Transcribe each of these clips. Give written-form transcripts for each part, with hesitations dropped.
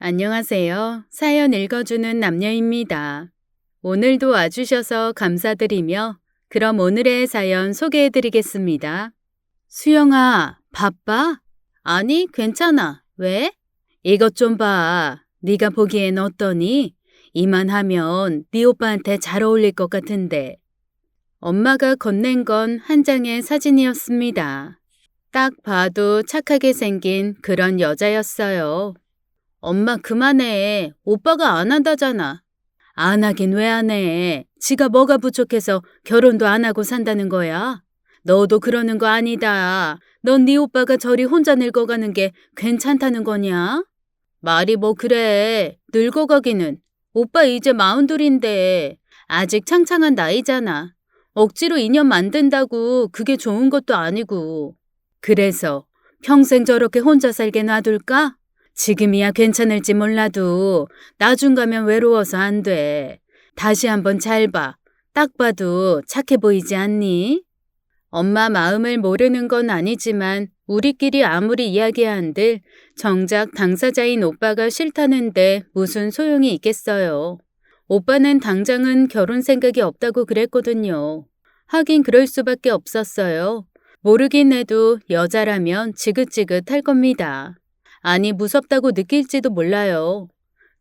안녕하세요. 사연 읽어주는 남녀입니다. 오늘도 와주셔서 감사드리며 그럼 오늘의 사연 소개해드리겠습니다. 수영아, 바빠? 아니, 괜찮아. 왜? 이것 좀 봐. 네가 보기엔 어떠니? 이만하면 네 오빠한테 잘 어울릴 것 같은데. 엄마가 건넨 건 한 장의 사진이었습니다. 딱 봐도 착하게 생긴 그런 여자였어요. 엄마 그만해. 오빠가 안 한다잖아. 안 하긴 왜 안 해. 지가 뭐가 부족해서 결혼도 안 하고 산다는 거야. 너도 그러는 거 아니다. 넌 네 오빠가 저리 혼자 늙어가는 게 괜찮다는 거냐? 말이 뭐 그래. 늙어가기는. 오빠 이제 42인데 아직 창창한 나이잖아. 억지로 인연 만든다고 그게 좋은 것도 아니고. 그래서 평생 저렇게 혼자 살게 놔둘까? 지금이야 괜찮을지 몰라도 나중 가면 외로워서 안 돼. 다시 한번 잘 봐. 딱 봐도 착해 보이지 않니? 엄마 마음을 모르는 건 아니지만 우리끼리 아무리 이야기한들 정작 당사자인 오빠가 싫다는데 무슨 소용이 있겠어요. 오빠는 당장은 결혼 생각이 없다고 그랬거든요. 하긴 그럴 수밖에 없었어요. 모르긴 해도 여자라면 지긋지긋할 겁니다. 아니 무섭다고 느낄지도 몰라요.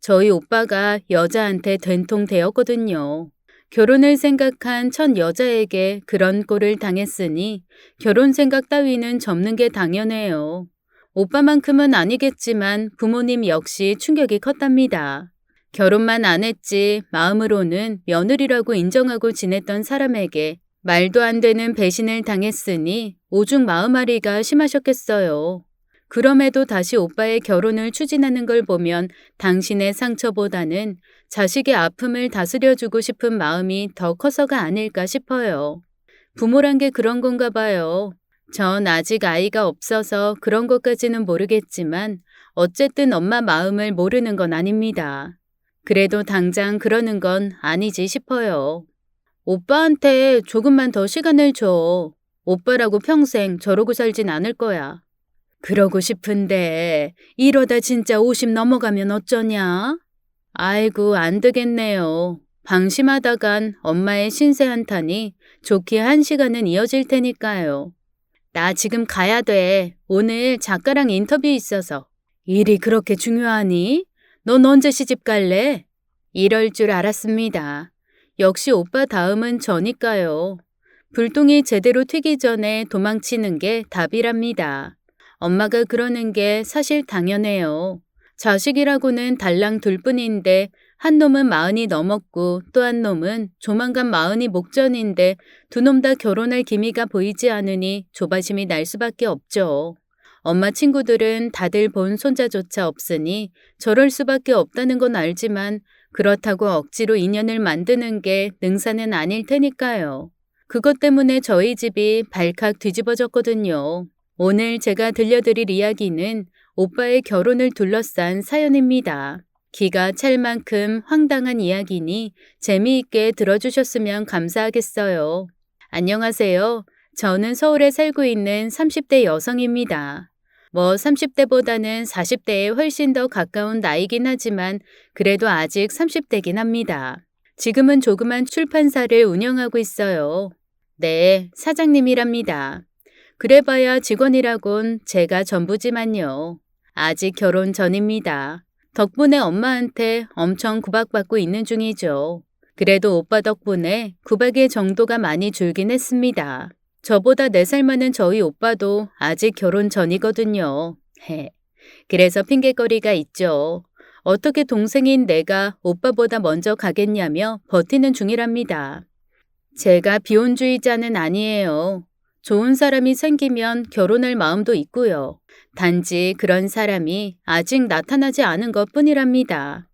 저희 오빠가 여자한테 된통 되었거든요. 결혼을 생각한 첫 여자에게 그런 꼴을 당했으니 결혼 생각 따위는 접는 게 당연해요. 오빠만큼은 아니겠지만 부모님 역시 충격이 컸답니다. 결혼만 안 했지 마음으로는 며느리라고 인정하고 지냈던 사람에게 말도 안 되는 배신을 당했으니 오죽 마음앓이가 심하셨겠어요. 그럼에도 다시 오빠의 결혼을 추진하는 걸 보면 당신의 상처보다는 자식의 아픔을 다스려주고 싶은 마음이 더 커서가 아닐까 싶어요. 부모란 게 그런 건가 봐요. 전 아직 아이가 없어서 그런 것까지는 모르겠지만 어쨌든 엄마 마음을 모르는 건 아닙니다. 그래도 당장 그러는 건 아니지 싶어요. 오빠한테 조금만 더 시간을 줘. 오빠라고 평생 저러고 살진 않을 거야. 그러고 싶은데 이러다 진짜 50 넘어가면 어쩌냐? 아이고 안 되겠네요. 방심하다간 엄마의 신세 한탄이 좋게 1시간은 이어질 테니까요. 나 지금 가야 돼. 오늘 작가랑 인터뷰 있어서. 일이 그렇게 중요하니? 넌 언제 시집 갈래? 이럴 줄 알았습니다. 역시 오빠 다음은 저니까요. 불똥이 제대로 튀기 전에 도망치는 게 답이랍니다. 엄마가 그러는 게 사실 당연해요. 자식이라고는 달랑 둘 뿐인데 한 놈은 40이 넘었고 또 한 놈은 조만간 40이 목전인데 두 놈 다 결혼할 기미가 보이지 않으니 조바심이 날 수밖에 없죠. 엄마 친구들은 다들 본 손자조차 없으니 저럴 수밖에 없다는 건 알지만 그렇다고 억지로 인연을 만드는 게 능사는 아닐 테니까요. 그것 때문에 저희 집이 발칵 뒤집어졌거든요. 오늘 제가 들려드릴 이야기는 오빠의 결혼을 둘러싼 사연입니다. 기가 찰 만큼 황당한 이야기니 재미있게 들어주셨으면 감사하겠어요. 안녕하세요. 저는 서울에 살고 있는 30대 여성입니다. 30대보다는 40대에 훨씬 더 가까운 나이긴 하지만 그래도 아직 30대긴 합니다. 지금은 조그만 출판사를 운영하고 있어요. 네, 사장님이랍니다. 그래봐야 직원이라곤 제가 전부지만요. 아직 결혼 전입니다. 덕분에 엄마한테 엄청 구박받고 있는 중이죠. 그래도 오빠 덕분에 구박의 정도가 많이 줄긴 했습니다. 저보다 4살 많은 저희 오빠도 아직 결혼 전이거든요. 그래서 핑계거리가 있죠. 어떻게 동생인 내가 오빠보다 먼저 가겠냐며 버티는 중이랍니다. 제가 비혼주의자는 아니에요. 좋은 사람이 생기면 결혼할 마음도 있고요. 단지 그런 사람이 아직 나타나지 않은 것 뿐이랍니다.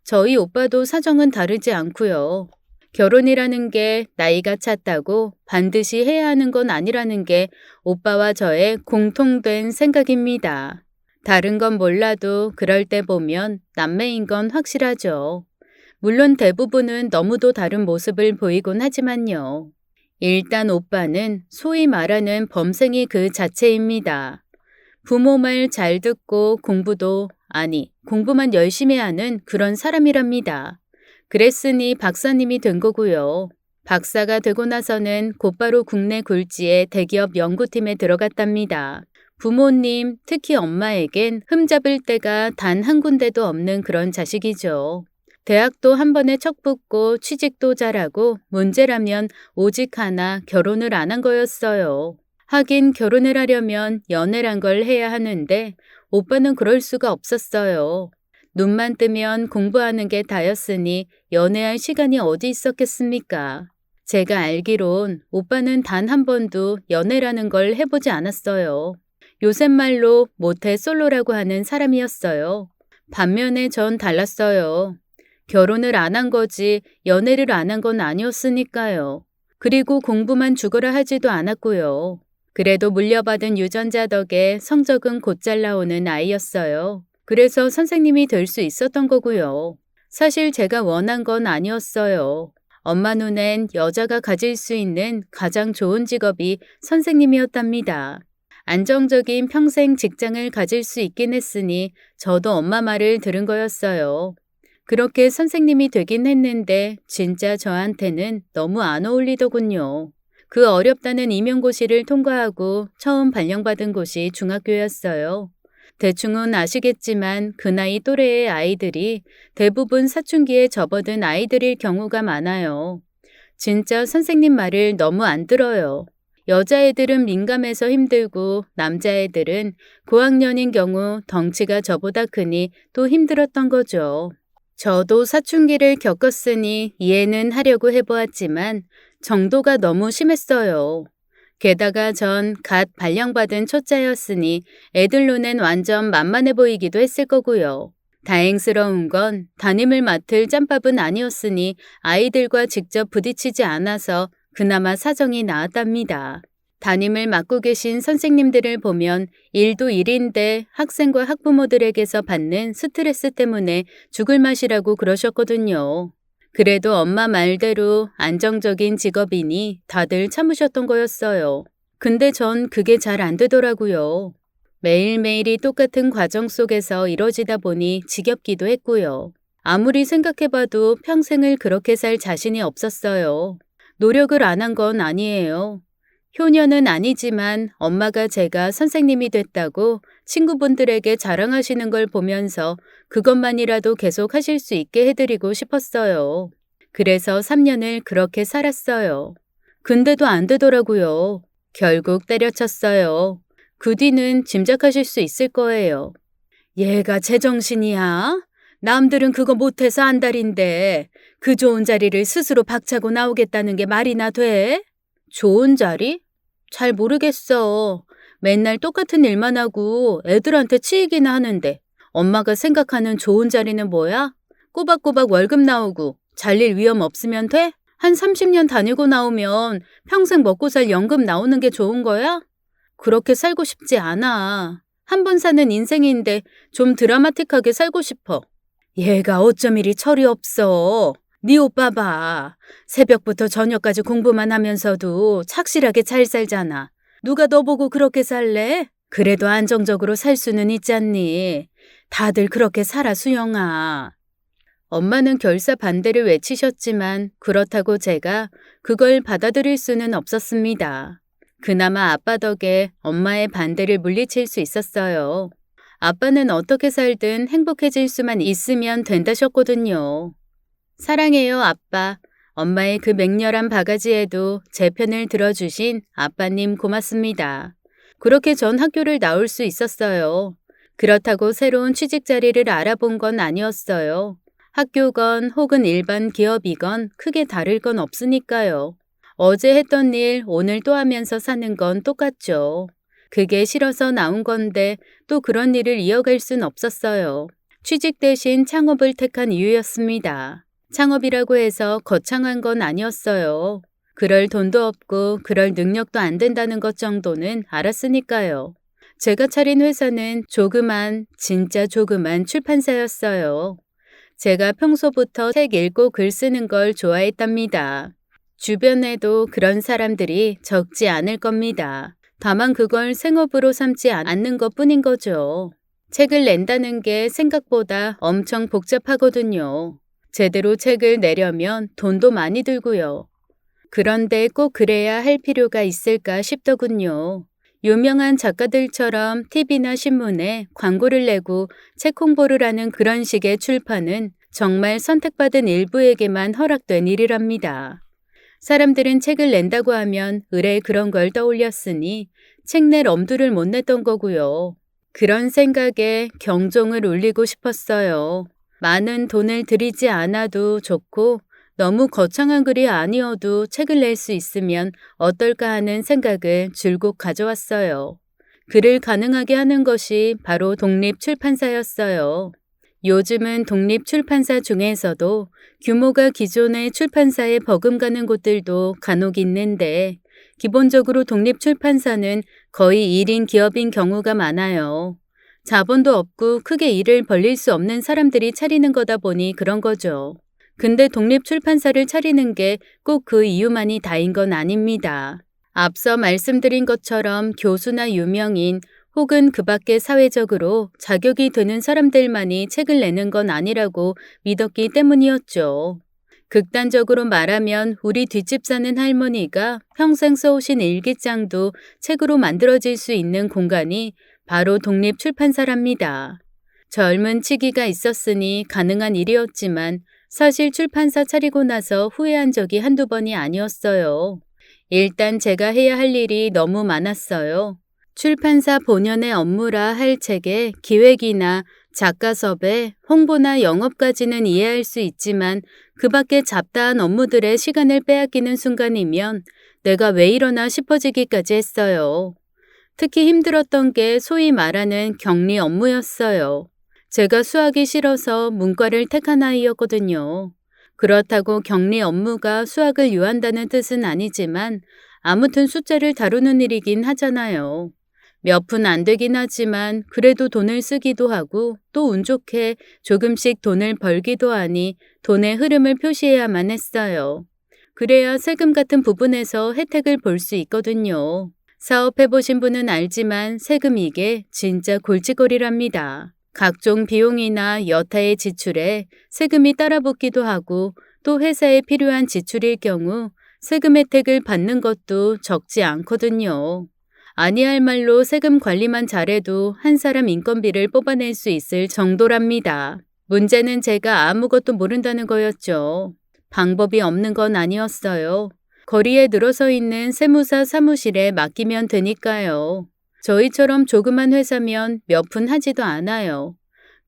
저희 오빠도 사정은 다르지 않고요. 결혼이라는 게 나이가 찼다고 반드시 해야 하는 건 아니라는 게 오빠와 저의 공통된 생각입니다. 다른 건 몰라도 그럴 때 보면 남매인 건 확실하죠. 물론 대부분은 너무도 다른 모습을 보이곤 하지만요. 일단 오빠는 소위 말하는 범생이 그 자체입니다. 부모 말 잘 듣고 공부도 아니, 공부만 열심히 하는 그런 사람이랍니다. 그랬으니 박사님이 된 거고요. 박사가 되고 나서는 곧바로 국내 굴지의 대기업 연구팀에 들어갔답니다. 부모님, 특히 엄마에겐 흠잡을 데가 단 한 군데도 없는 그런 자식이죠. 대학도 한 번에 척 붙고 취직도 잘하고 문제라면 오직 하나 결혼을 안 한 거였어요. 하긴 결혼을 하려면 연애란 걸 해야 하는데 오빠는 그럴 수가 없었어요. 눈만 뜨면 공부하는 게 다였으니 연애할 시간이 어디 있었겠습니까? 제가 알기론 오빠는 단 한 번도 연애라는 걸 해보지 않았어요. 요새 말로 모태 솔로라고 하는 사람이었어요. 반면에 전 달랐어요. 결혼을 안 한 거지 연애를 안 한 건 아니었으니까요. 그리고 공부만 죽어라 하지도 않았고요. 그래도 물려받은 유전자 덕에 성적은 곧잘 나오는 아이였어요. 그래서 선생님이 될 수 있었던 거고요. 사실 제가 원한 건 아니었어요. 엄마 눈엔 여자가 가질 수 있는 가장 좋은 직업이 선생님이었답니다. 안정적인 평생 직장을 가질 수 있긴 했으니 저도 엄마 말을 들은 거였어요. 그렇게 선생님이 되긴 했는데 진짜 저한테는 너무 안 어울리더군요. 그 어렵다는 임용고시를 통과하고 처음 발령받은 곳이 중학교였어요. 대충은 아시겠지만 그 나이 또래의 아이들이 대부분 사춘기에 접어든 아이들일 경우가 많아요. 진짜 선생님 말을 너무 안 들어요. 여자애들은 민감해서 힘들고 남자애들은 고학년인 경우 덩치가 저보다 크니 또 힘들었던 거죠. 저도 사춘기를 겪었으니 이해는 하려고 해보았지만 정도가 너무 심했어요. 게다가 전 갓 발령받은 초짜였으니 애들 눈엔 완전 만만해 보이기도 했을 거고요. 다행스러운 건 담임을 맡을 짬밥은 아니었으니 아이들과 직접 부딪히지 않아서 그나마 사정이 나았답니다. 담임을 맡고 계신 선생님들을 보면 일도 일인데 학생과 학부모들에게서 받는 스트레스 때문에 죽을 맛이라고 그러셨거든요. 그래도 엄마 말대로 안정적인 직업이니 다들 참으셨던 거였어요. 근데 전 그게 잘 안 되더라고요. 매일매일이 똑같은 과정 속에서 이뤄지다 보니 지겹기도 했고요. 아무리 생각해봐도 평생을 그렇게 살 자신이 없었어요. 노력을 안 한 건 아니에요. 효녀는 아니지만 엄마가 제가 선생님이 됐다고 친구분들에게 자랑하시는 걸 보면서 그것만이라도 계속 하실 수 있게 해드리고 싶었어요. 그래서 3년을 그렇게 살았어요. 근데도 안 되더라고요. 결국 때려쳤어요. 그 뒤는 짐작하실 수 있을 거예요. 얘가 제정신이야? 남들은 그거 못해서 안달인데 그 좋은 자리를 스스로 박차고 나오겠다는 게 말이나 돼? 좋은 자리? 잘 모르겠어. 맨날 똑같은 일만 하고 애들한테 치이기나 하는데 엄마가 생각하는 좋은 자리는 뭐야? 꼬박꼬박 월급 나오고 잘릴 위험 없으면 돼? 한 30년 다니고 나오면 평생 먹고 살 연금 나오는 게 좋은 거야? 그렇게 살고 싶지 않아. 한 번 사는 인생인데 좀 드라마틱하게 살고 싶어. 얘가 어쩜 이리 철이 없어. 네 오빠 봐. 새벽부터 저녁까지 공부만 하면서도 착실하게 잘 살잖아. 누가 너 보고 그렇게 살래? 그래도 안정적으로 살 수는 있잖니. 다들 그렇게 살아, 수영아. 엄마는 결사 반대를 외치셨지만 그렇다고 제가 그걸 받아들일 수는 없었습니다. 그나마 아빠 덕에 엄마의 반대를 물리칠 수 있었어요. 아빠는 어떻게 살든 행복해질 수만 있으면 된다셨거든요. 사랑해요, 아빠. 엄마의 그 맹렬한 바가지에도 제 편을 들어주신 아빠님 고맙습니다. 그렇게 전 학교를 나올 수 있었어요. 그렇다고 새로운 취직 자리를 알아본 건 아니었어요. 학교건 혹은 일반 기업이건 크게 다를 건 없으니까요. 어제 했던 일 오늘 또 하면서 사는 건 똑같죠. 그게 싫어서 나온 건데 또 그런 일을 이어갈 순 없었어요. 취직 대신 창업을 택한 이유였습니다. 창업이라고 해서 거창한 건 아니었어요. 그럴 돈도 없고 그럴 능력도 안 된다는 것 정도는 알았으니까요. 제가 차린 회사는 조그만, 진짜 조그만 출판사였어요. 제가 평소부터 책 읽고 글 쓰는 걸 좋아했답니다. 주변에도 그런 사람들이 적지 않을 겁니다. 다만 그걸 생업으로 삼지 않는 것 뿐인 거죠. 책을 낸다는 게 생각보다 엄청 복잡하거든요. 제대로 책을 내려면 돈도 많이 들고요. 그런데 꼭 그래야 할 필요가 있을까 싶더군요. 유명한 작가들처럼 TV나 신문에 광고를 내고 책 홍보를 하는 그런 식의 출판은 정말 선택받은 일부에게만 허락된 일이랍니다. 사람들은 책을 낸다고 하면 의뢰 그런 걸 떠올렸으니 책 낼 엄두를 못 냈던 거고요. 그런 생각에 경종을 울리고 싶었어요. 많은 돈을 들이지 않아도 좋고 너무 거창한 글이 아니어도 책을 낼 수 있으면 어떨까 하는 생각을 줄곧 가져왔어요. 글을 가능하게 하는 것이 바로 독립출판사였어요. 요즘은 독립출판사 중에서도 규모가 기존의 출판사에 버금가는 곳들도 간혹 있는데 기본적으로 독립출판사는 거의 1인 기업인 경우가 많아요. 자본도 없고 크게 일을 벌릴 수 없는 사람들이 차리는 거다 보니 그런 거죠. 근데 독립출판사를 차리는 게 꼭 그 이유만이 다인 건 아닙니다. 앞서 말씀드린 것처럼 교수나 유명인 혹은 그 밖에 사회적으로 자격이 되는 사람들만이 책을 내는 건 아니라고 믿었기 때문이었죠. 극단적으로 말하면 우리 뒷집 사는 할머니가 평생 써오신 일기장도 책으로 만들어질 수 있는 공간이 바로 독립출판사랍니다. 젊은 치기가 있었으니 가능한 일이었지만 사실 출판사 차리고 나서 후회한 적이 한두 번이 아니었어요. 일단 제가 해야 할 일이 너무 많았어요. 출판사 본연의 업무라 할 책의 기획이나 작가 섭외, 홍보나 영업까지는 이해할 수 있지만 그 밖에 잡다한 업무들의 시간을 빼앗기는 순간이면 내가 왜 이러나 싶어지기까지 했어요. 특히 힘들었던 게 소위 말하는 격리 업무였어요. 제가 수학이 싫어서 문과를 택한 아이였거든요. 그렇다고 격리 업무가 수학을 유한다는 뜻은 아니지만 아무튼 숫자를 다루는 일이긴 하잖아요. 몇 푼 안 되긴 하지만 그래도 돈을 쓰기도 하고 또 운 좋게 조금씩 돈을 벌기도 하니 돈의 흐름을 표시해야만 했어요. 그래야 세금 같은 부분에서 혜택을 볼 수 있거든요. 사업해보신 분은 알지만 세금 이게 진짜 골칫거리랍니다. 각종 비용이나 여타의 지출에 세금이 따라붙기도 하고 또 회사에 필요한 지출일 경우 세금 혜택을 받는 것도 적지 않거든요. 아니할 말로 세금 관리만 잘해도 한 사람 인건비를 뽑아낼 수 있을 정도랍니다. 문제는 제가 아무것도 모른다는 거였죠. 방법이 없는 건 아니었어요. 거리에 늘어서 있는 세무사 사무실에 맡기면 되니까요. 저희처럼 조그만 회사면 몇 푼 하지도 않아요.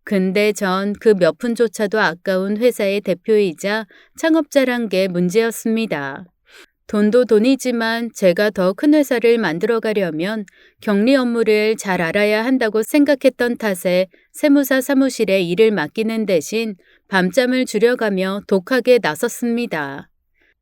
근데 전 그 몇 푼조차도 아까운 회사의 대표이자 창업자란 게 문제였습니다. 돈도 돈이지만 제가 더 큰 회사를 만들어 가려면 격리 업무를 잘 알아야 한다고 생각했던 탓에 세무사 사무실에 일을 맡기는 대신 밤잠을 줄여가며 독하게 나섰습니다.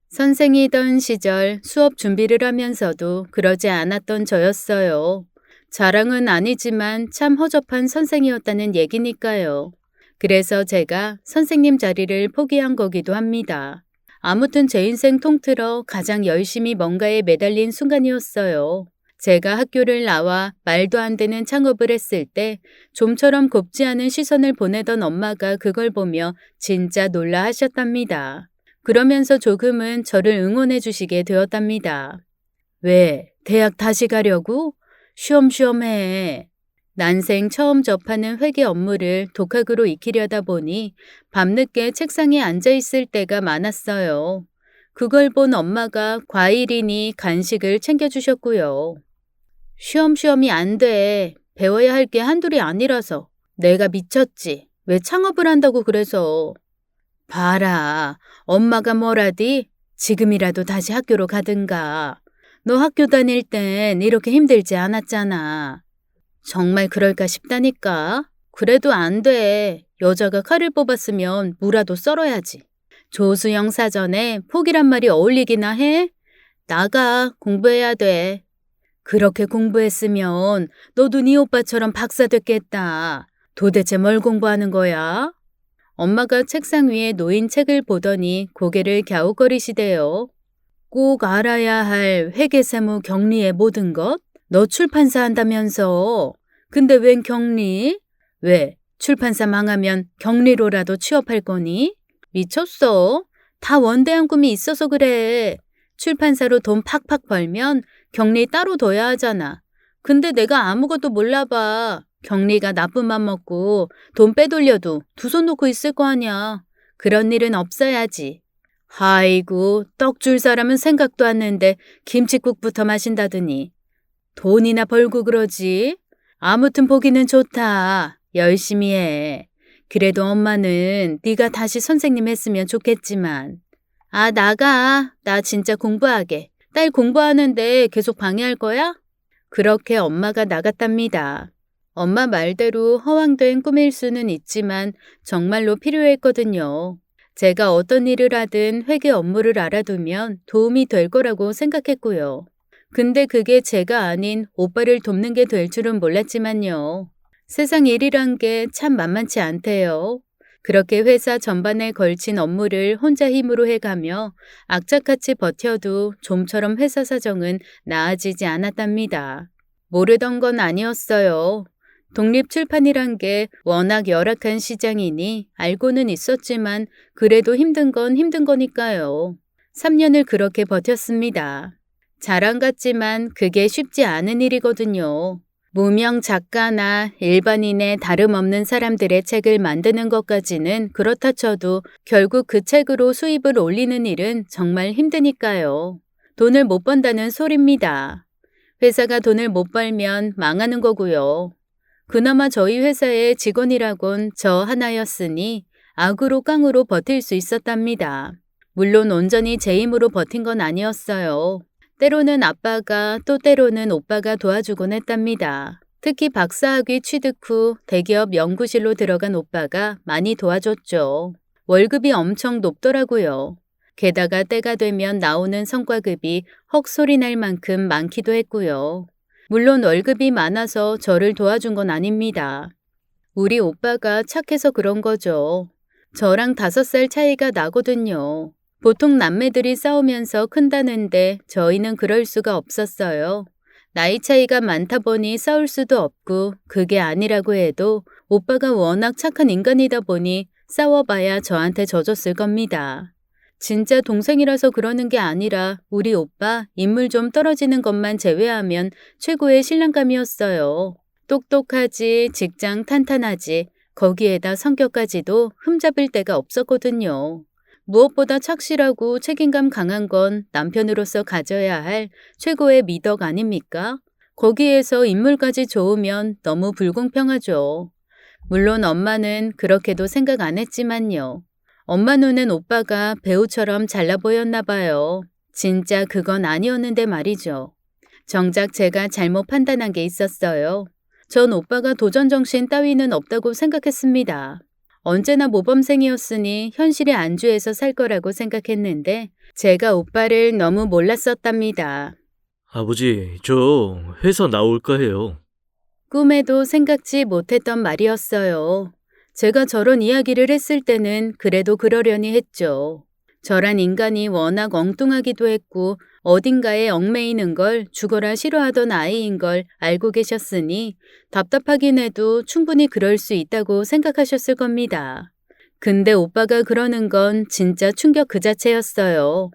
선생이던 시절 수업 준비를 하면서도 그러지 않았던 저였어요. 자랑은 아니지만 참 허접한 선생이었다는 얘기니까요. 그래서 제가 선생님 자리를 포기한 거기도 합니다. 아무튼 제 인생 통틀어 가장 열심히 뭔가에 매달린 순간이었어요. 제가 학교를 나와 말도 안 되는 창업을 했을 때 좀처럼 곱지 않은 시선을 보내던 엄마가 그걸 보며 진짜 놀라 하셨답니다. 그러면서 조금은 저를 응원해 주시게 되었답니다. 왜? 대학 다시 가려고? 쉬엄쉬엄 해. 난생 처음 접하는 회계 업무를 독학으로 익히려다 보니 밤늦게 책상에 앉아 있을 때가 많았어요. 그걸 본 엄마가 과일이니 간식을 챙겨주셨고요. 쉬엄쉬엄이 안 돼. 배워야 할 게 한둘이 아니라서. 내가 미쳤지. 왜 창업을 한다고 그래서. 봐라. 엄마가 뭐라디? 지금이라도 다시 학교로 가든가. 너 학교 다닐 땐 이렇게 힘들지 않았잖아. 정말 그럴까 싶다니까. 그래도 안 돼. 여자가 칼을 뽑았으면 무라도 썰어야지. 조수영 사전에 포기란 말이 어울리기나 해? 나가. 공부해야 돼. 그렇게 공부했으면 너도 네 오빠처럼 박사 됐겠다. 도대체 뭘 공부하는 거야? 엄마가 책상 위에 놓인 책을 보더니 고개를 갸웃거리시대요. 꼭 알아야 할 회계세무 격리의 모든 것? 너 출판사 한다면서. 근데 웬 격리? 왜? 출판사 망하면 격리로라도 취업할 거니? 미쳤어? 다 원대한 꿈이 있어서 그래. 출판사로 돈 팍팍 벌면 격리 따로 둬야 하잖아. 근데 내가 아무것도 몰라봐. 격리가 나쁜 맘 먹고 돈 빼돌려도 두 손 놓고 있을 거 아니야. 그런 일은 없어야지. 아이고, 떡 줄 사람은 생각도 안 했는데 김칫국부터 마신다더니. 돈이나 벌고 그러지? 아무튼 보기는 좋다. 열심히 해. 그래도 엄마는 네가 다시 선생님 했으면 좋겠지만. 아, 나가. 나 진짜 공부하게. 딸 공부하는데 계속 방해할 거야? 그렇게 엄마가 나갔답니다. 엄마 말대로 허황된 꿈일 수는 있지만 정말로 필요했거든요. 제가 어떤 일을 하든 회계 업무를 알아두면 도움이 될 거라고 생각했고요. 근데 그게 제가 아닌 오빠를 돕는 게 될 줄은 몰랐지만요. 세상 일이란 게 참 만만치 않대요. 그렇게 회사 전반에 걸친 업무를 혼자 힘으로 해가며 악착같이 버텨도 좀처럼 회사 사정은 나아지지 않았답니다. 모르던 건 아니었어요. 독립출판이란 게 워낙 열악한 시장이니 알고는 있었지만 그래도 힘든 건 힘든 거니까요. 3년을 그렇게 버텼습니다. 자랑 같지만 그게 쉽지 않은 일이거든요. 무명 작가나 일반인의 다름없는 사람들의 책을 만드는 것까지는 그렇다 쳐도 결국 그 책으로 수입을 올리는 일은 정말 힘드니까요. 돈을 못 번다는 소리입니다. 회사가 돈을 못 벌면 망하는 거고요. 그나마 저희 회사의 직원이라곤 저 하나였으니 악으로 깡으로 버틸 수 있었답니다. 물론 온전히 제 힘으로 버틴 건 아니었어요. 때로는 아빠가 또 때로는 오빠가 도와주곤 했답니다. 특히 박사학위 취득 후 대기업 연구실로 들어간 오빠가 많이 도와줬죠. 월급이 엄청 높더라고요. 게다가 때가 되면 나오는 성과급이 헉소리 날 만큼 많기도 했고요. 물론 월급이 많아서 저를 도와준 건 아닙니다. 우리 오빠가 착해서 그런 거죠. 저랑 5살 차이가 나거든요. 보통 남매들이 싸우면서 큰다는데 저희는 그럴 수가 없었어요. 나이 차이가 많다 보니 싸울 수도 없고 그게 아니라고 해도 오빠가 워낙 착한 인간이다 보니 싸워봐야 저한테 져줬을 겁니다. 진짜 동생이라서 그러는 게 아니라 우리 오빠 인물 좀 떨어지는 것만 제외하면 최고의 신랑감이었어요. 똑똑하지, 직장 탄탄하지, 거기에다 성격까지도 흠잡을 데가 없었거든요. 무엇보다 착실하고 책임감 강한 건 남편으로서 가져야 할 최고의 미덕 아닙니까? 거기에서 인물까지 좋으면 너무 불공평하죠. 물론 엄마는 그렇게도 생각 안 했지만요. 엄마 눈엔 오빠가 배우처럼 잘나 보였나 봐요. 진짜 그건 아니었는데 말이죠. 정작 제가 잘못 판단한 게 있었어요. 전 오빠가 도전정신 따위는 없다고 생각했습니다. 언제나 모범생이었으니 현실에 안주해서 살 거라고 생각했는데 제가 오빠를 너무 몰랐었답니다. 아버지, 저 회사 나올까 해요. 꿈에도 생각지 못했던 말이었어요. 제가 저런 이야기를 했을 때는 그래도 그러려니 했죠. 저란 인간이 워낙 엉뚱하기도 했고 어딘가에 얽매이는 걸 죽어라 싫어하던 아이인 걸 알고 계셨으니 답답하긴 해도 충분히 그럴 수 있다고 생각하셨을 겁니다. 근데 오빠가 그러는 건 진짜 충격 그 자체였어요.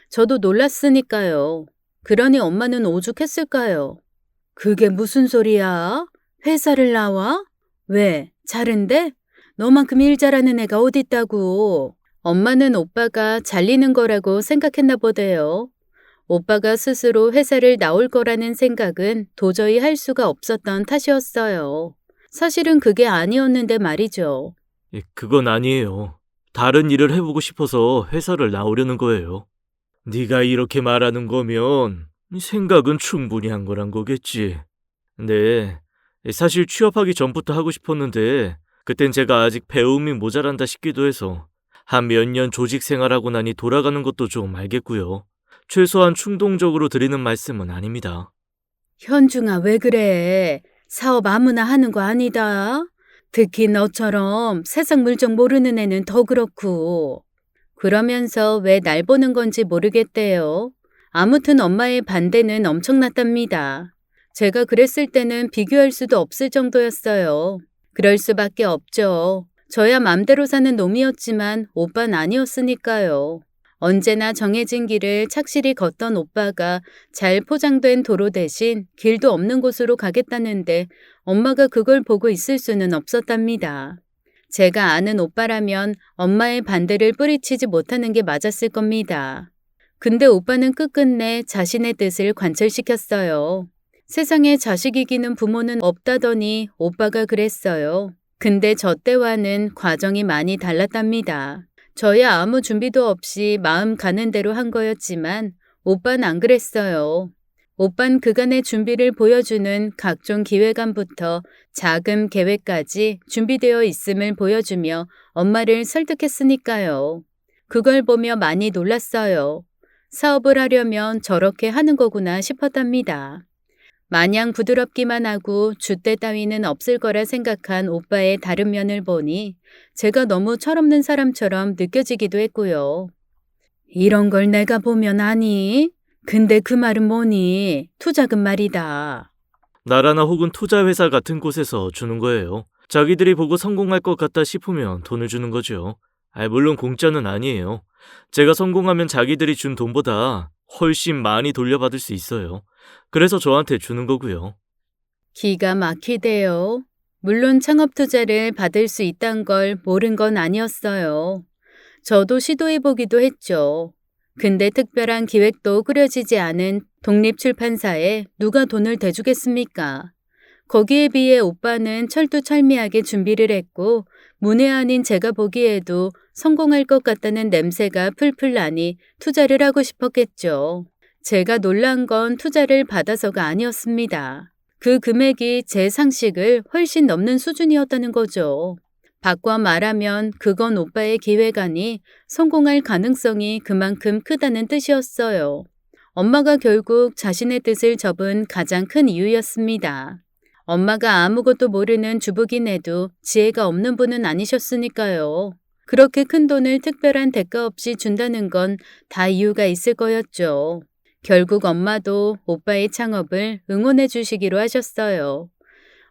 저도 놀랐으니까요. 그러니 엄마는 오죽했을까요? 그게 무슨 소리야? 회사를 나와? 왜? 잘은데? 너만큼 일 잘하는 애가 어딨다고. 엄마는 오빠가 잘리는 거라고 생각했나 보대요. 오빠가 스스로 회사를 나올 거라는 생각은 도저히 할 수가 없었던 탓이었어요. 사실은 그게 아니었는데 말이죠. 그건 아니에요. 다른 일을 해보고 싶어서 회사를 나오려는 거예요. 네가 이렇게 말하는 거면 생각은 충분히 한 거란 거겠지. 네, 사실 취업하기 전부터 하고 싶었는데 그땐 제가 아직 배움이 모자란다 싶기도 해서 한 몇 년 조직 생활하고 나니 돌아가는 것도 좀 알겠고요. 최소한 충동적으로 드리는 말씀은 아닙니다. 현중아, 왜 그래? 사업 아무나 하는 거 아니다. 특히 너처럼 세상 물정 모르는 애는 더 그렇고. 그러면서 왜 날 보는 건지 모르겠대요. 아무튼 엄마의 반대는 엄청났답니다. 제가 그랬을 때는 비교할 수도 없을 정도였어요. 그럴 수밖에 없죠. 저야 맘대로 사는 놈이었지만 오빠는 아니었으니까요. 언제나 정해진 길을 착실히 걷던 오빠가 잘 포장된 도로 대신 길도 없는 곳으로 가겠다는데 엄마가 그걸 보고 있을 수는 없었답니다. 제가 아는 오빠라면 엄마의 반대를 뿌리치지 못하는 게 맞았을 겁니다. 근데 오빠는 끝끝내 자신의 뜻을 관철시켰어요. 세상에 자식 이기는 부모는 없다더니 오빠가 그랬어요. 근데 저 때와는 과정이 많이 달랐답니다. 저야 아무 준비도 없이 마음 가는 대로 한 거였지만 오빠는 안 그랬어요. 오빤 그간의 준비를 보여주는 각종 기획안부터 자금 계획까지 준비되어 있음을 보여주며 엄마를 설득했으니까요. 그걸 보며 많이 놀랐어요. 사업을 하려면 저렇게 하는 거구나 싶었답니다. 마냥 부드럽기만 하고 줏대 따위는 없을 거라 생각한 오빠의 다른 면을 보니 제가 너무 철없는 사람처럼 느껴지기도 했고요. 이런 걸 내가 보면 아니? 근데 그 말은 뭐니? 투자금 말이다. 나라나 혹은 투자회사 같은 곳에서 주는 거예요. 자기들이 보고 성공할 것 같다 싶으면 돈을 주는 거죠. 물론 공짜는 아니에요. 제가 성공하면 자기들이 준 돈보다 훨씬 많이 돌려받을 수 있어요. 그래서 저한테 주는 거고요. 기가 막히대요. 물론 창업 투자를 받을 수 있단 걸 모른 건 아니었어요. 저도 시도해보기도 했죠. 근데 특별한 기획도 꾸려지지 않은 독립출판사에 누가 돈을 대주겠습니까? 거기에 비해 오빠는 철두철미하게 준비를 했고 문외한인 제가 보기에도 성공할 것 같다는 냄새가 풀풀 나니 투자를 하고 싶었겠죠. 제가 놀란 건 투자를 받아서가 아니었습니다. 그 금액이 제 상식을 훨씬 넘는 수준이었다는 거죠. 바꿔 말하면 그건 오빠의 기획안이 성공할 가능성이 그만큼 크다는 뜻이었어요. 엄마가 결국 자신의 뜻을 접은 가장 큰 이유였습니다. 엄마가 아무것도 모르는 주부긴 해도 지혜가 없는 분은 아니셨으니까요. 그렇게 큰 돈을 특별한 대가 없이 준다는 건 다 이유가 있을 거였죠. 결국 엄마도 오빠의 창업을 응원해 주시기로 하셨어요.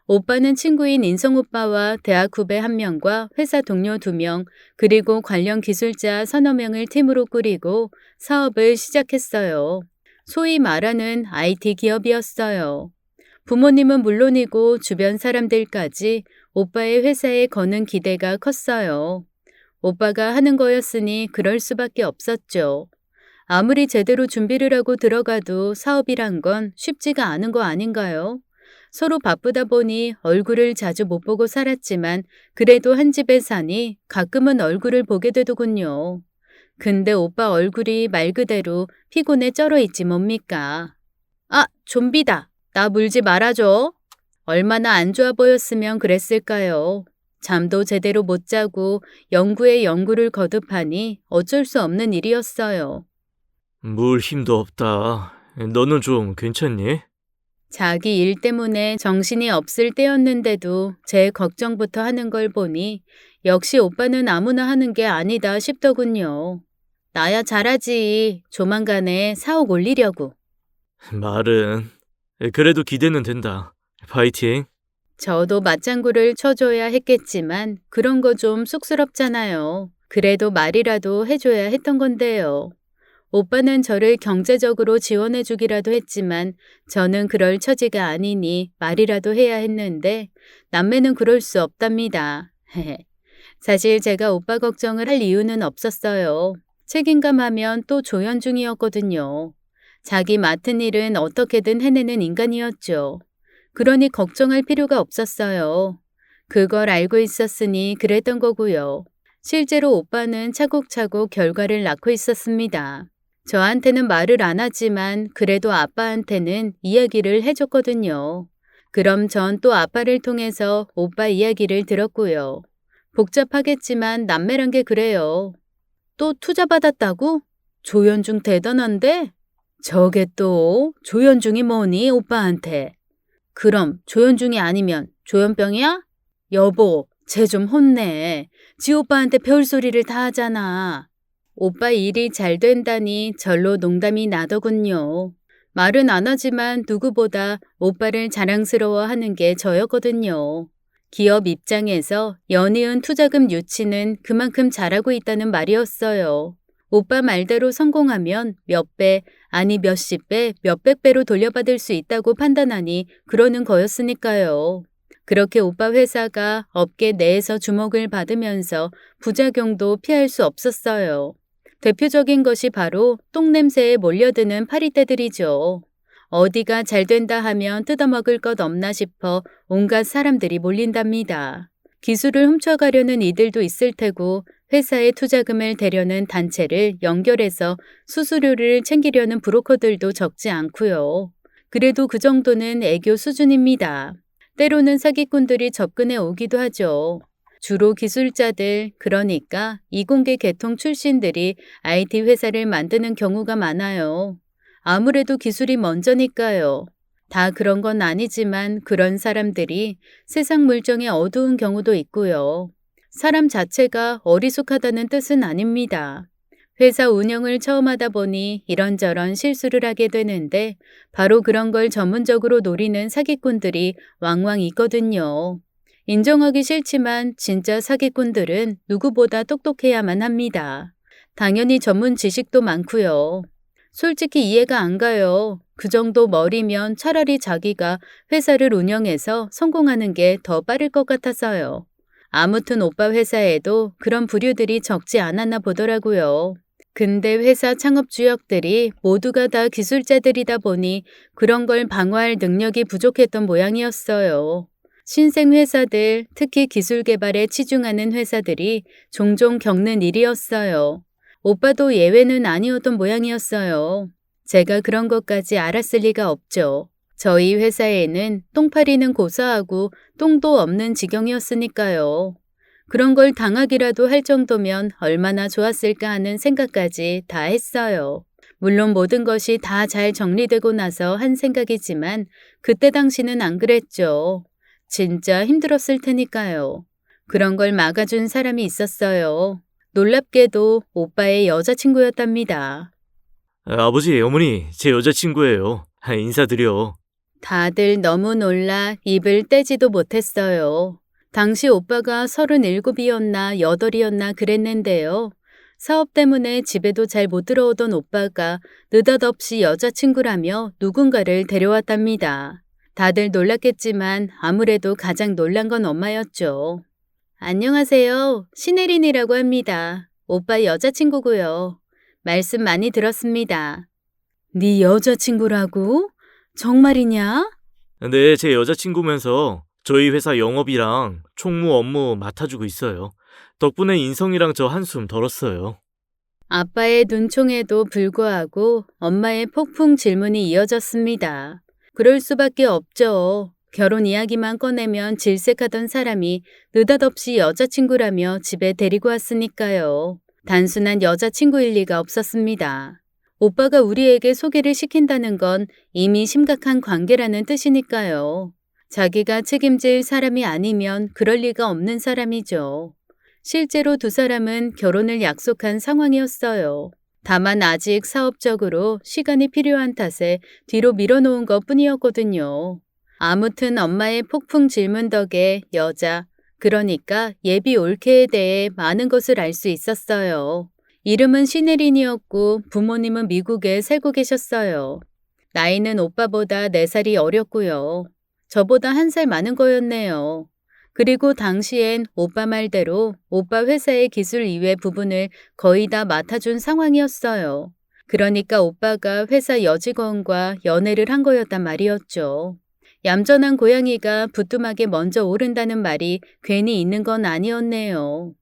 오빠는 친구인 인성 오빠와 대학 후배 1명과 회사 동료 2명, 그리고 관련 기술자 서너 명을 팀으로 꾸리고 사업을 시작했어요. 소위 말하는 IT 기업이었어요. 부모님은 물론이고 주변 사람들까지 오빠의 회사에 거는 기대가 컸어요. 오빠가 하는 거였으니 그럴 수밖에 없었죠. 아무리 제대로 준비를 하고 들어가도 사업이란 건 쉽지가 않은 거 아닌가요? 서로 바쁘다 보니 얼굴을 자주 못 보고 살았지만 그래도 한 집에 사니 가끔은 얼굴을 보게 되더군요. 근데 오빠 얼굴이 말 그대로 피곤에 쩔어 있지 뭡니까? 아, 좀비다. 나 물지 말아줘. 얼마나 안 좋아 보였으면 그랬을까요? 잠도 제대로 못 자고 연구에 연구를 거듭하니 어쩔 수 없는 일이었어요. 물 힘도 없다. 너는 좀 괜찮니? 자기 일 때문에 정신이 없을 때였는데도 제 걱정부터 하는 걸 보니 역시 오빠는 아무나 하는 게 아니다 싶더군요. 나야 잘하지. 조만간에 사옥 올리려고. 말은. 그래도 기대는 된다. 파이팅. 저도 맞장구를 쳐줘야 했겠지만 그런 거 좀 쑥스럽잖아요. 그래도 말이라도 해줘야 했던 건데요. 오빠는 저를 경제적으로 지원해주기라도 했지만 저는 그럴 처지가 아니니 말이라도 해야 했는데 남매는 그럴 수 없답니다. 사실 제가 오빠 걱정을 할 이유는 없었어요. 책임감하면 또 조연중이었거든요. 자기 맡은 일은 어떻게든 해내는 인간이었죠. 그러니 걱정할 필요가 없었어요. 그걸 알고 있었으니 그랬던 거고요. 실제로 오빠는 차곡차곡 결과를 낳고 있었습니다. 저한테는 말을 안 하지만 그래도 아빠한테는 이야기를 해줬거든요. 그럼 전 또 아빠를 통해서 오빠 이야기를 들었고요. 복잡하겠지만 남매란 게 그래요. 또 투자 받았다고? 조연중 대단한데? 저게 또 조연중이 뭐니 오빠한테? 그럼 조연중이 아니면 조연병이야? 여보, 쟤 좀 혼내. 지 오빠한테 별소리를 다 하잖아. 오빠 일이 잘 된다니 절로 농담이 나더군요. 말은 안 하지만 누구보다 오빠를 자랑스러워하는 게 저였거든요. 기업 입장에서 연이은 투자금 유치는 그만큼 잘하고 있다는 말이었어요. 오빠 말대로 성공하면 몇 배, 아니 몇십 배, 몇백 배로 돌려받을 수 있다고 판단하니 그러는 거였으니까요. 그렇게 오빠 회사가 업계 내에서 주목을 받으면서 부작용도 피할 수 없었어요. 대표적인 것이 바로 똥냄새에 몰려드는 파리떼들이죠. 어디가 잘 된다 하면 뜯어먹을 것 없나 싶어 온갖 사람들이 몰린답니다. 기술을 훔쳐가려는 이들도 있을 테고 회사의 투자금을 대려는 단체를 연결해서 수수료를 챙기려는 브로커들도 적지 않고요. 그래도 그 정도는 애교 수준입니다. 때로는 사기꾼들이 접근해 오기도 하죠. 주로 기술자들, 그러니까 이공계 계통 출신들이 IT 회사를 만드는 경우가 많아요. 아무래도 기술이 먼저니까요. 다 그런 건 아니지만 그런 사람들이 세상 물정에 어두운 경우도 있고요. 사람 자체가 어리숙하다는 뜻은 아닙니다. 회사 운영을 처음 하다 보니 이런저런 실수를 하게 되는데 바로 그런 걸 전문적으로 노리는 사기꾼들이 왕왕 있거든요. 인정하기 싫지만 진짜 사기꾼들은 누구보다 똑똑해야만 합니다. 당연히 전문 지식도 많고요. 솔직히 이해가 안 가요. 그 정도 머리면 차라리 자기가 회사를 운영해서 성공하는 게 더 빠를 것 같아서요. 아무튼 오빠 회사에도 그런 부류들이 적지 않았나 보더라고요. 근데 회사 창업 주역들이 모두가 다 기술자들이다 보니 그런 걸 방어할 능력이 부족했던 모양이었어요. 신생 회사들, 특히 기술 개발에 치중하는 회사들이 종종 겪는 일이었어요. 오빠도 예외는 아니었던 모양이었어요. 제가 그런 것까지 알았을 리가 없죠. 저희 회사에는 똥파리는 고사하고 똥도 없는 지경이었으니까요. 그런 걸 당하기라도 할 정도면 얼마나 좋았을까 하는 생각까지 다 했어요. 물론 모든 것이 다 잘 정리되고 나서 한 생각이지만 그때 당시는 안 그랬죠. 진짜 힘들었을 테니까요. 그런 걸 막아준 사람이 있었어요. 놀랍게도 오빠의 여자친구였답니다. 아버지, 어머니, 제 여자친구예요. 인사드려. 다들 너무 놀라 입을 떼지도 못했어요. 당시 오빠가 37이었나 8이었나 그랬는데요. 사업 때문에 집에도 잘 못 들어오던 오빠가 느닷없이 여자친구라며 누군가를 데려왔답니다. 다들 놀랐겠지만 아무래도 가장 놀란 건 엄마였죠. 안녕하세요. 신혜린이라고 합니다. 오빠 여자친구고요. 말씀 많이 들었습니다. 네 여자친구라고? 정말이냐? 네, 제 여자친구면서 저희 회사 영업이랑 총무 업무 맡아주고 있어요. 덕분에 인성이랑 저 한숨 덜었어요. 아빠의 눈총에도 불구하고 엄마의 폭풍 질문이 이어졌습니다. 그럴 수밖에 없죠. 결혼 이야기만 꺼내면 질색하던 사람이 느닷없이 여자친구라며 집에 데리고 왔으니까요. 단순한 여자친구일 리가 없었습니다. 오빠가 우리에게 소개를 시킨다는 건 이미 심각한 관계라는 뜻이니까요. 자기가 책임질 사람이 아니면 그럴 리가 없는 사람이죠. 실제로 두 사람은 결혼을 약속한 상황이었어요. 다만 아직 사업적으로 시간이 필요한 탓에 뒤로 밀어놓은 것 뿐이었거든요. 아무튼 엄마의 폭풍 질문 덕에 그러니까 예비 올케에 대해 많은 것을 알 수 있었어요. 이름은 신혜린이었고 부모님은 미국에 살고 계셨어요. 나이는 오빠보다 4살이 어렸고요. 저보다 1살 많은 거였네요. 그리고 당시엔 오빠 말대로 오빠 회사의 기술 이외 부분을 거의 다 맡아준 상황이었어요. 그러니까 오빠가 회사 여직원과 연애를 한 거였단 말이었죠. 얌전한 고양이가 부뚜막에 먼저 오른다는 말이 괜히 있는 건 아니었네요.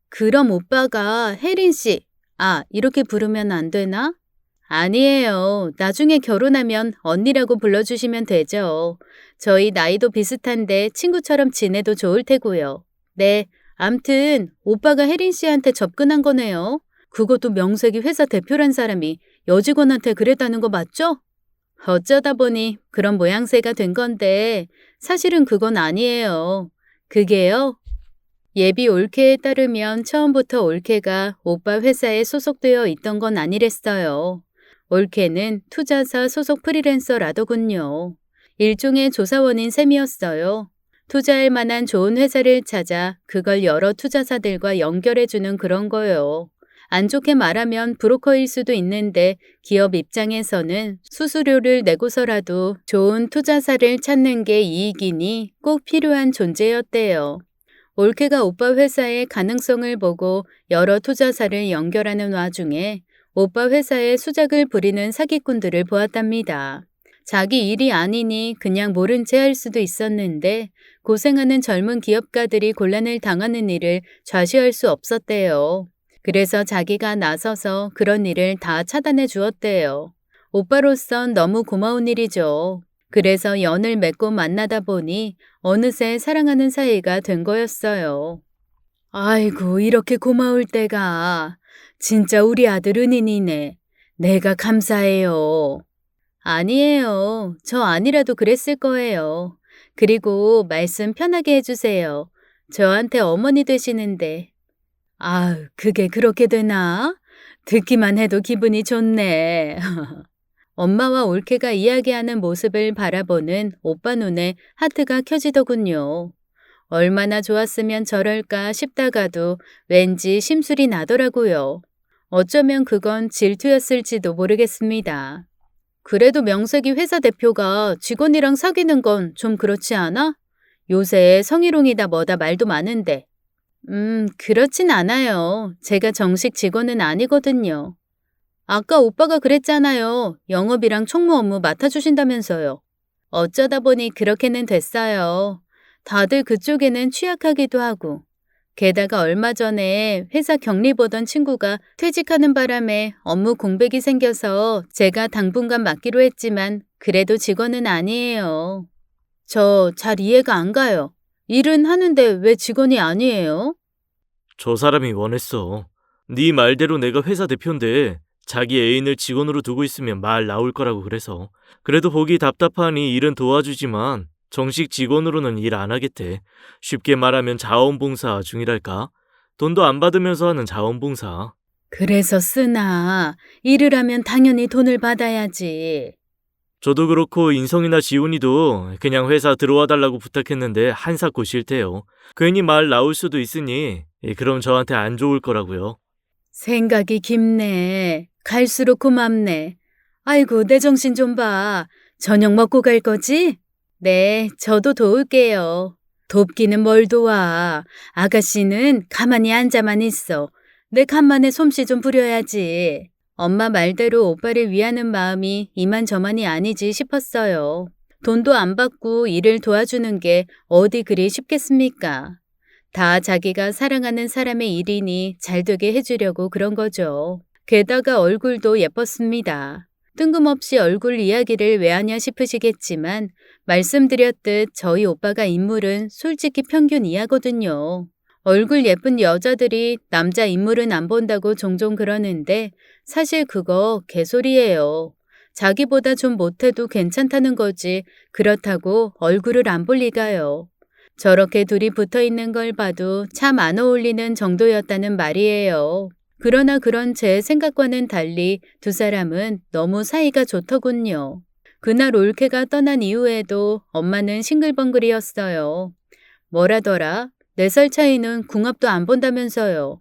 그럼 오빠가 혜린 씨, 이렇게 부르면 안 되나? 아니에요. 나중에 결혼하면 언니라고 불러주시면 되죠. 저희 나이도 비슷한데 친구처럼 지내도 좋을 테고요. 네, 암튼 오빠가 혜린 씨한테 접근한 거네요. 그것도 명색이 회사 대표란 사람이 여직원한테 그랬다는 거 맞죠? 어쩌다 보니 그런 모양새가 된 건데 사실은 그건 아니에요. 그게요. 예비 올케에 따르면 처음부터 올케가 오빠 회사에 소속되어 있던 건 아니랬어요. 올케는 투자사 소속 프리랜서라더군요. 일종의 조사원인 셈이었어요. 투자할 만한 좋은 회사를 찾아 그걸 여러 투자사들과 연결해주는 그런 거요. 안 좋게 말하면 브로커일 수도 있는데 기업 입장에서는 수수료를 내고서라도 좋은 투자사를 찾는 게 이익이니 꼭 필요한 존재였대요. 올케가 오빠 회사의 가능성을 보고 여러 투자사를 연결하는 와중에 오빠 회사에 수작을 부리는 사기꾼들을 보았답니다. 자기 일이 아니니 그냥 모른 채 할 수도 있었는데 고생하는 젊은 기업가들이 곤란을 당하는 일을 좌시할 수 없었대요. 그래서 자기가 나서서 그런 일을 다 차단해 주었대요. 오빠로선 너무 고마운 일이죠. 그래서 연을 맺고 만나다 보니 어느새 사랑하는 사이가 된 거였어요. 아이고, 이렇게 고마울 때가. 진짜 우리 아들 은인이네. 내가 감사해요. 아니에요. 저 아니라도 그랬을 거예요. 그리고 말씀 편하게 해주세요. 저한테 어머니 되시는데. 아유, 그게 그렇게 되나? 듣기만 해도 기분이 좋네. 엄마와 올케가 이야기하는 모습을 바라보는 오빠 눈에 하트가 켜지더군요. 얼마나 좋았으면 저럴까 싶다가도 왠지 심술이 나더라고요. 어쩌면 그건 질투였을지도 모르겠습니다. 그래도 명색이 회사 대표가 직원이랑 사귀는 건 좀 그렇지 않아? 요새 성희롱이다 뭐다 말도 많은데. 그렇진 않아요. 제가 정식 직원은 아니거든요. 아까 오빠가 그랬잖아요. 영업이랑 총무 업무 맡아주신다면서요. 어쩌다 보니 그렇게는 됐어요. 다들 그쪽에는 취약하기도 하고. 게다가 얼마 전에 회사 격리 보던 친구가 퇴직하는 바람에 업무 공백이 생겨서 제가 당분간 맡기로 했지만 그래도 직원은 아니에요. 저 잘 이해가 안 가요. 일은 하는데 왜 직원이 아니에요? 저 사람이 원했어. 네 말대로 내가 회사 대표인데 자기 애인을 직원으로 두고 있으면 말 나올 거라고 그래서. 그래도 보기 답답하니 일은 도와주지만 정식 직원으로는 일 안 하겠대. 쉽게 말하면 자원봉사 중이랄까? 돈도 안 받으면서 하는 자원봉사. 그래서 쓰나. 일을 하면 당연히 돈을 받아야지. 저도 그렇고 인성이나 지훈이도 그냥 회사 들어와 달라고 부탁했는데 한사코 싫대요. 괜히 말 나올 수도 있으니 그럼 저한테 안 좋을 거라고요. 생각이 깊네. 갈수록 고맙네. 아이고, 내 정신 좀 봐. 저녁 먹고 갈 거지? 네, 저도 도울게요. 돕기는 뭘 도와. 아가씨는 가만히 앉아만 있어. 내 간만에 솜씨 좀 부려야지. 엄마 말대로 오빠를 위하는 마음이 이만저만이 아니지 싶었어요. 돈도 안 받고 일을 도와주는 게 어디 그리 쉽겠습니까? 다 자기가 사랑하는 사람의 일이니 잘 되게 해주려고 그런 거죠. 게다가 얼굴도 예뻤습니다. 뜬금없이 얼굴 이야기를 왜 하냐 싶으시겠지만 말씀드렸듯 저희 오빠가 인물은 솔직히 평균 이하거든요. 얼굴 예쁜 여자들이 남자 인물은 안 본다고 종종 그러는데 사실 그거 개소리예요. 자기보다 좀 못해도 괜찮다는 거지 그렇다고 얼굴을 안 볼 리가요. 저렇게 둘이 붙어 있는 걸 봐도 참 안 어울리는 정도였다는 말이에요. 그러나 그런 제 생각과는 달리 두 사람은 너무 사이가 좋더군요. 그날 올케가 떠난 이후에도 엄마는 싱글벙글이었어요. 뭐라더라? 4살 차이는 궁합도 안 본다면서요.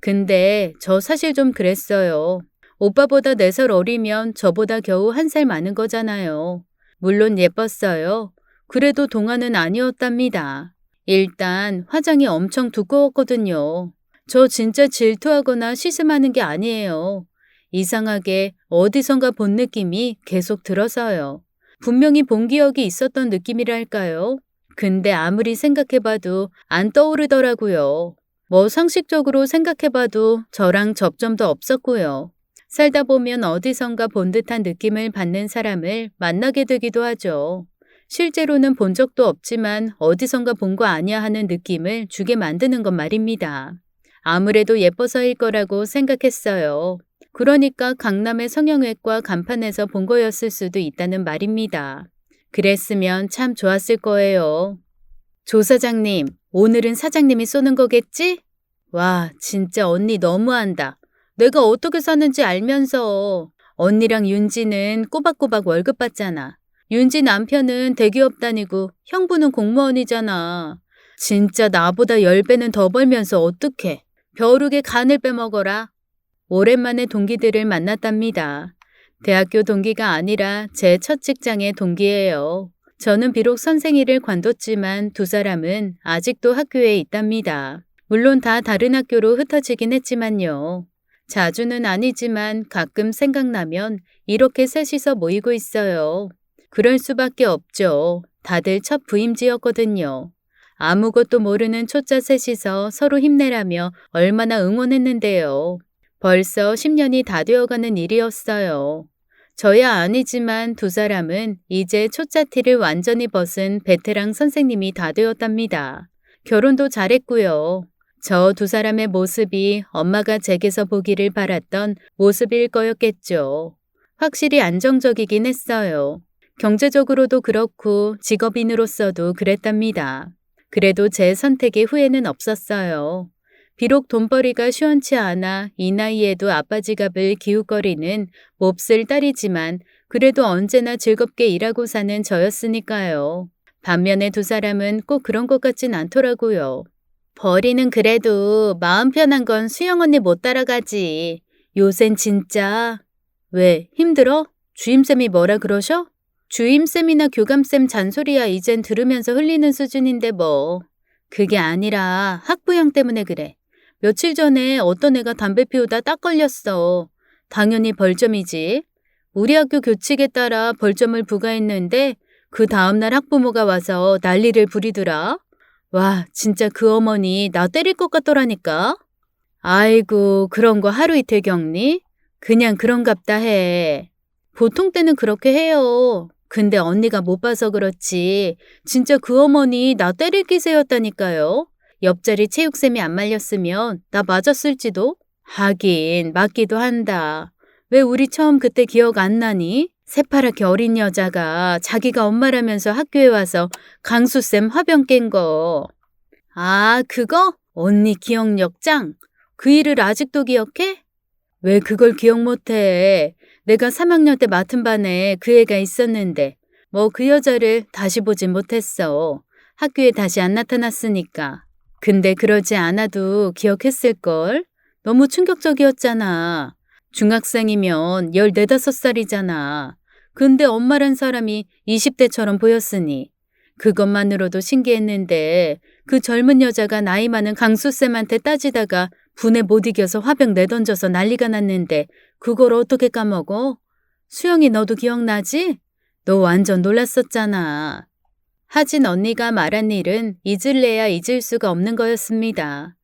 근데 저 사실 좀 그랬어요. 오빠보다 4살 어리면 저보다 겨우 1살 많은 거잖아요. 물론 예뻤어요. 그래도 동안은 아니었답니다. 일단 화장이 엄청 두꺼웠거든요. 저 진짜 질투하거나 시슴하는 게 아니에요. 이상하게 어디선가 본 느낌이 계속 들어서요. 분명히 본 기억이 있었던 느낌이랄까요? 근데 아무리 생각해봐도 안 떠오르더라고요. 뭐 상식적으로 생각해봐도 저랑 접점도 없었고요. 살다 보면 어디선가 본 듯한 느낌을 받는 사람을 만나게 되기도 하죠. 실제로는 본 적도 없지만 어디선가 본 거 아니야 하는 느낌을 주게 만드는 것 말입니다. 아무래도 예뻐서일 거라고 생각했어요. 그러니까 강남의 성형외과 간판에서 본 거였을 수도 있다는 말입니다. 그랬으면 참 좋았을 거예요. 조 사장님, 오늘은 사장님이 쏘는 거겠지? 와, 진짜 언니 너무한다. 내가 어떻게 사는지 알면서. 언니랑 윤지는 꼬박꼬박 월급 받잖아. 윤지 남편은 대기업 다니고 형부는 공무원이잖아. 진짜 나보다 10배는 더 벌면서 어떡해. 벼룩의 간을 빼먹어라. 오랜만에 동기들을 만났답니다. 대학교 동기가 아니라 제 첫 직장의 동기예요. 저는 비록 선생일을 관뒀지만 두 사람은 아직도 학교에 있답니다. 물론 다 다른 학교로 흩어지긴 했지만요. 자주는 아니지만 가끔 생각나면 이렇게 셋이서 모이고 있어요. 그럴 수밖에 없죠. 다들 첫 부임지였거든요. 아무것도 모르는 초짜 셋이서 서로 힘내라며 얼마나 응원했는데요. 벌써 10년이 다 되어가는 일이었어요. 저야 아니지만 두 사람은 이제 초짜 티를 완전히 벗은 베테랑 선생님이 다 되었답니다. 결혼도 잘했고요. 저 두 사람의 모습이 엄마가 제게서 보기를 바랐던 모습일 거였겠죠. 확실히 안정적이긴 했어요. 경제적으로도 그렇고 직업인으로서도 그랬답니다. 그래도 제 선택에 후회는 없었어요. 비록 돈벌이가 시원치 않아 이 나이에도 아빠 지갑을 기웃거리는 몹쓸 딸이지만 그래도 언제나 즐겁게 일하고 사는 저였으니까요. 반면에 두 사람은 꼭 그런 것 같진 않더라고요. 벌이는 그래도 마음 편한 건 수영 언니 못 따라가지. 요샌 진짜. 왜, 힘들어? 주임쌤이 뭐라 그러셔? 주임쌤이나 교감쌤 잔소리야 이젠 들으면서 흘리는 수준인데 뭐. 그게 아니라 학부형 때문에 그래. 며칠 전에 어떤 애가 담배 피우다 딱 걸렸어. 당연히 벌점이지. 우리 학교 규칙에 따라 벌점을 부과했는데 그 다음날 학부모가 와서 난리를 부리더라. 와, 진짜 그 어머니 나 때릴 것 같더라니까. 아이고, 그런 거 하루 이틀 겪니? 그냥 그런갑다 해. 보통 때는 그렇게 해요. 근데 언니가 못 봐서 그렇지. 진짜 그 어머니 나 때릴 기세였다니까요. 옆자리 체육쌤이 안 말렸으면 나 맞았을지도? 하긴 맞기도 한다. 왜 우리 처음 그때 기억 안 나니? 새파랗게 어린 여자가 자기가 엄마라면서 학교에 와서 강수쌤 화병 깬 거. 아, 그거? 언니 기억력 짱. 그 일을 아직도 기억해? 왜 그걸 기억 못해? 내가 3학년 때 맡은 반에 그 애가 있었는데 뭐 그 여자를 다시 보진 못했어. 학교에 다시 안 나타났으니까. 근데 그러지 않아도 기억했을걸? 너무 충격적이었잖아. 중학생이면 14, 5살이잖아. 근데 엄마란 사람이 20대처럼 보였으니 그것만으로도 신기했는데 그 젊은 여자가 나이 많은 강수쌤한테 따지다가 분에 못 이겨서 화병 내던져서 난리가 났는데 그걸 어떻게 까먹어? 수영이 너도 기억나지? 너 완전 놀랐었잖아. 하진 언니가 말한 일은 잊을래야 잊을 수가 없는 거였습니다.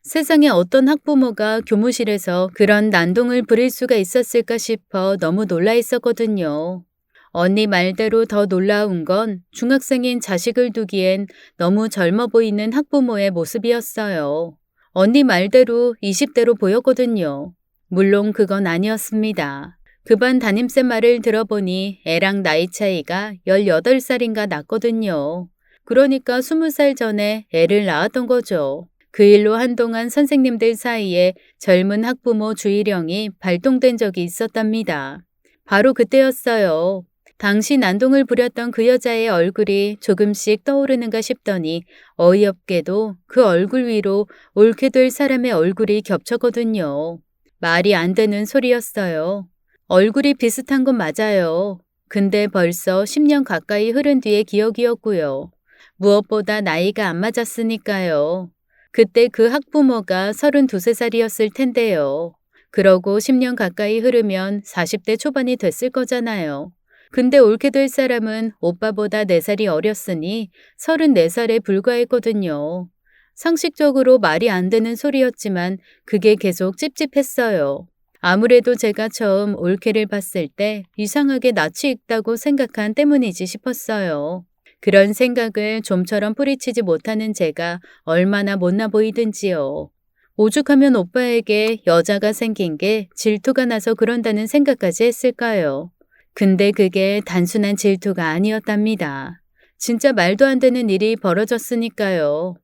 세상에 어떤 학부모가 교무실에서 그런 난동을 부릴 수가 있었을까 싶어 너무 놀라 있었거든요. 언니 말대로 더 놀라운 건 중학생인 자식을 두기엔 너무 젊어 보이는 학부모의 모습이었어요. 언니 말대로 20대로 보였거든요. 물론 그건 아니었습니다. 그 반 담임쌤 말을 들어보니 애랑 나이 차이가 18살인가 났거든요. 그러니까 20살 전에 애를 낳았던 거죠. 그 일로 한동안 선생님들 사이에 젊은 학부모 주의령이 발동된 적이 있었답니다. 바로 그때였어요. 당시 난동을 부렸던 그 여자의 얼굴이 조금씩 떠오르는가 싶더니 어이없게도 그 얼굴 위로 옳게 될 사람의 얼굴이 겹쳤거든요. 말이 안 되는 소리였어요. 얼굴이 비슷한 건 맞아요. 근데 벌써 10년 가까이 흐른 뒤의 기억이었고요. 무엇보다 나이가 안 맞았으니까요. 그때 그 학부모가 32, 3살이었을 텐데요. 그러고 10년 가까이 흐르면 40대 초반이 됐을 거잖아요. 근데 옳게 될 사람은 오빠보다 4살이 어렸으니 34살에 불과했거든요. 상식적으로 말이 안 되는 소리였지만 그게 계속 찝찝했어요. 아무래도 제가 처음 올케를 봤을 때 이상하게 낯이 익다고 생각한 때문이지 싶었어요. 그런 생각을 좀처럼 뿌리치지 못하는 제가 얼마나 못나 보이든지요. 오죽하면 오빠에게 여자가 생긴 게 질투가 나서 그런다는 생각까지 했을까요? 근데 그게 단순한 질투가 아니었답니다. 진짜 말도 안 되는 일이 벌어졌으니까요.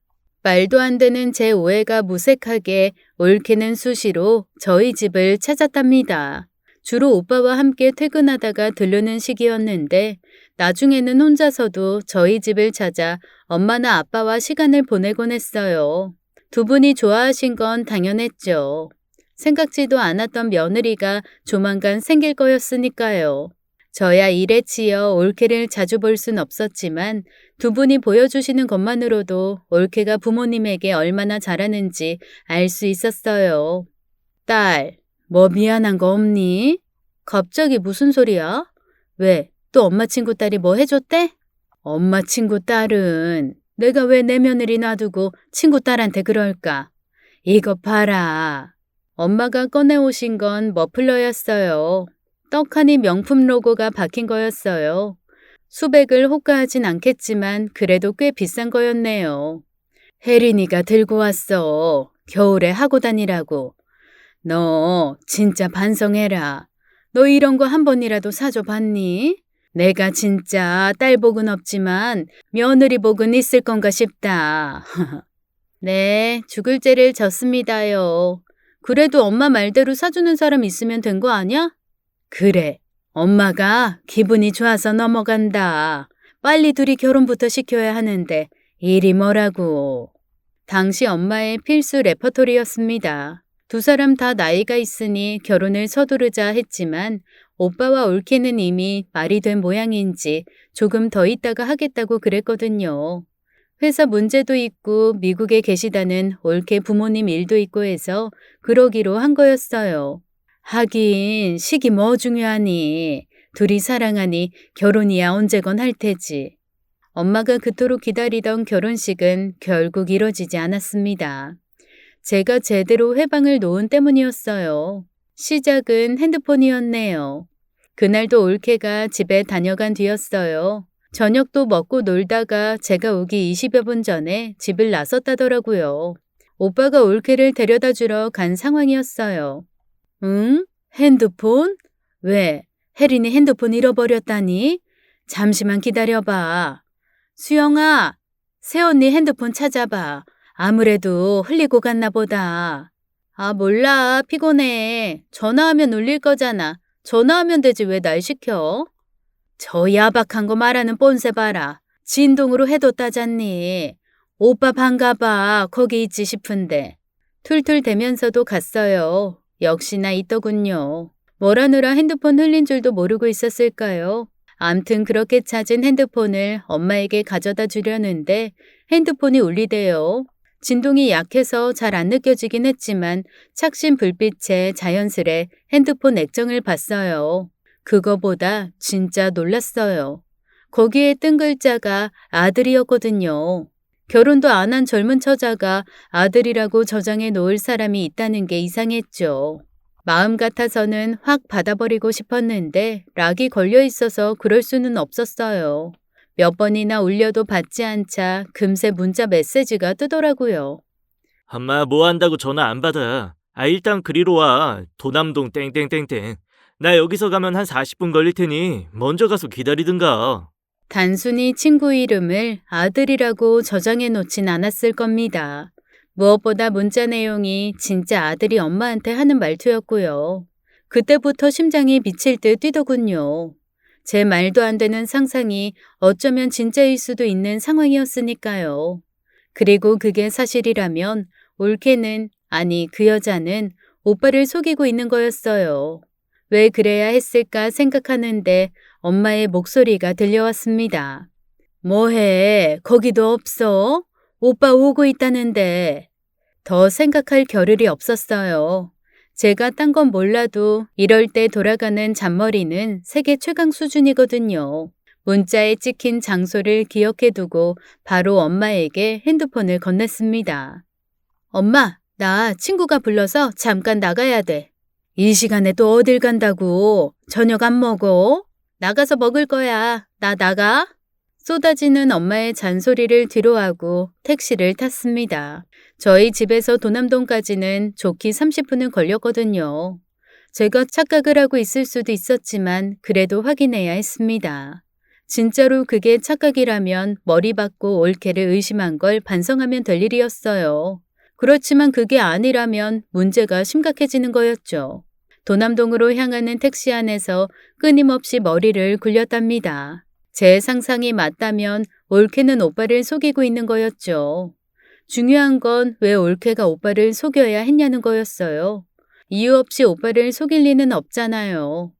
말도 안 되는 제 오해가 무색하게 올케는 수시로 저희 집을 찾았답니다. 주로 오빠와 함께 퇴근하다가 들르는 시기였는데 나중에는 혼자서도 저희 집을 찾아 엄마나 아빠와 시간을 보내곤 했어요. 두 분이 좋아하신 건 당연했죠. 생각지도 않았던 며느리가 조만간 생길 거였으니까요. 저야 일에 치여 올케를 자주 볼 순 없었지만 두 분이 보여주시는 것만으로도 올케가 부모님에게 얼마나 잘하는지 알 수 있었어요. 딸, 뭐 미안한 거 없니? 갑자기 무슨 소리야? 왜, 또 엄마 친구 딸이 뭐 해줬대? 엄마 친구 딸은 내가 왜 내 며느리 놔두고 친구 딸한테 그럴까? 이거 봐라. 엄마가 꺼내오신 건 머플러였어요. 떡하니 명품 로고가 박힌 거였어요. 수백을 호가하진 않겠지만 그래도 꽤 비싼 거였네요. 혜린이가 들고 왔어. 겨울에 하고 다니라고. 너 진짜 반성해라. 너 이런 거 한 번이라도 사줘 봤니? 내가 진짜 딸 복은 없지만 며느리 복은 있을 건가 싶다. 네, 죽을 죄를 졌습니다요. 그래도 엄마 말대로 사주는 사람 있으면 된 거 아냐? 그래, 엄마가 기분이 좋아서 넘어간다. 빨리 둘이 결혼부터 시켜야 하는데 일이 뭐라고. 당시 엄마의 필수 레퍼토리였습니다. 두 사람 다 나이가 있으니 결혼을 서두르자 했지만 오빠와 올케는 이미 말이 된 모양인지 조금 더 있다가 하겠다고 그랬거든요. 회사 문제도 있고 미국에 계시다는 올케 부모님 일도 있고 해서 그러기로 한 거였어요. 하긴 시기 뭐 중요하니. 둘이 사랑하니 결혼이야 언제건 할 테지. 엄마가 그토록 기다리던 결혼식은 결국 이뤄지지 않았습니다. 제가 제대로 회방을 놓은 때문이었어요. 시작은 핸드폰이었네요. 그날도 올케가 집에 다녀간 뒤였어요. 저녁도 먹고 놀다가 제가 오기 20여 분 전에 집을 나섰다더라고요. 오빠가 올케를 데려다 주러 간 상황이었어요. 응? 핸드폰? 왜? 혜린이 핸드폰 잃어버렸다니? 잠시만 기다려봐. 수영아, 새언니 핸드폰 찾아봐. 아무래도 흘리고 갔나 보다. 아, 몰라. 피곤해. 전화하면 울릴 거잖아. 전화하면 되지 왜 날 시켜? 저 야박한 거 말하는 뻔세 봐라. 진동으로 해뒀다잖니. 오빠 반가봐. 거기 있지 싶은데. 툴툴대면서도 갔어요. 역시나 있더군요. 뭐라느라 핸드폰 흘린 줄도 모르고 있었을까요? 암튼 그렇게 찾은 핸드폰을 엄마에게 가져다 주려는데 핸드폰이 울리대요. 진동이 약해서 잘 안 느껴지긴 했지만 착신 불빛에 자연스레 핸드폰 액정을 봤어요. 그거보다 진짜 놀랐어요. 거기에 뜬 글자가 아들이었거든요. 결혼도 안 한 젊은 처자가 아들이라고 저장해 놓을 사람이 있다는 게 이상했죠. 마음 같아서는 확 받아버리고 싶었는데 락이 걸려 있어서 그럴 수는 없었어요. 몇 번이나 울려도 받지 않자 금세 문자 메시지가 뜨더라고요. 엄마 뭐 한다고 전화 안 받아. 일단 그리로 와. 도남동 땡땡땡땡. 나 여기서 가면 한 40분 걸릴 테니 먼저 가서 기다리든가. 단순히 친구 이름을 아들이라고 저장해 놓진 않았을 겁니다. 무엇보다 문자 내용이 진짜 아들이 엄마한테 하는 말투였고요. 그때부터 심장이 미칠 듯 뛰더군요. 제 말도 안 되는 상상이 어쩌면 진짜일 수도 있는 상황이었으니까요. 그리고 그게 사실이라면 올케는, 아니 그 여자는 오빠를 속이고 있는 거였어요. 왜 그래야 했을까 생각하는데 엄마의 목소리가 들려왔습니다. 뭐해? 거기도 없어? 오빠 오고 있다는데. 더 생각할 겨를이 없었어요. 제가 딴 건 몰라도 이럴 때 돌아가는 잔머리는 세계 최강 수준이거든요. 문자에 찍힌 장소를 기억해두고 바로 엄마에게 핸드폰을 건넸습니다. 엄마, 나 친구가 불러서 잠깐 나가야 돼. 이 시간에 또 어딜 간다고? 저녁 안 먹어? 나가서 먹을 거야. 나 나가. 쏟아지는 엄마의 잔소리를 뒤로하고 택시를 탔습니다. 저희 집에서 도남동까지는 좋게 30분은 걸렸거든요. 제가 착각을 하고 있을 수도 있었지만 그래도 확인해야 했습니다. 진짜로 그게 착각이라면 머리 받고 올케를 의심한 걸 반성하면 될 일이었어요. 그렇지만 그게 아니라면 문제가 심각해지는 거였죠. 도남동으로 향하는 택시 안에서 끊임없이 머리를 굴렸답니다. 제 상상이 맞다면 올케는 오빠를 속이고 있는 거였죠. 중요한 건 왜 올케가 오빠를 속여야 했냐는 거였어요. 이유 없이 오빠를 속일 리는 없잖아요.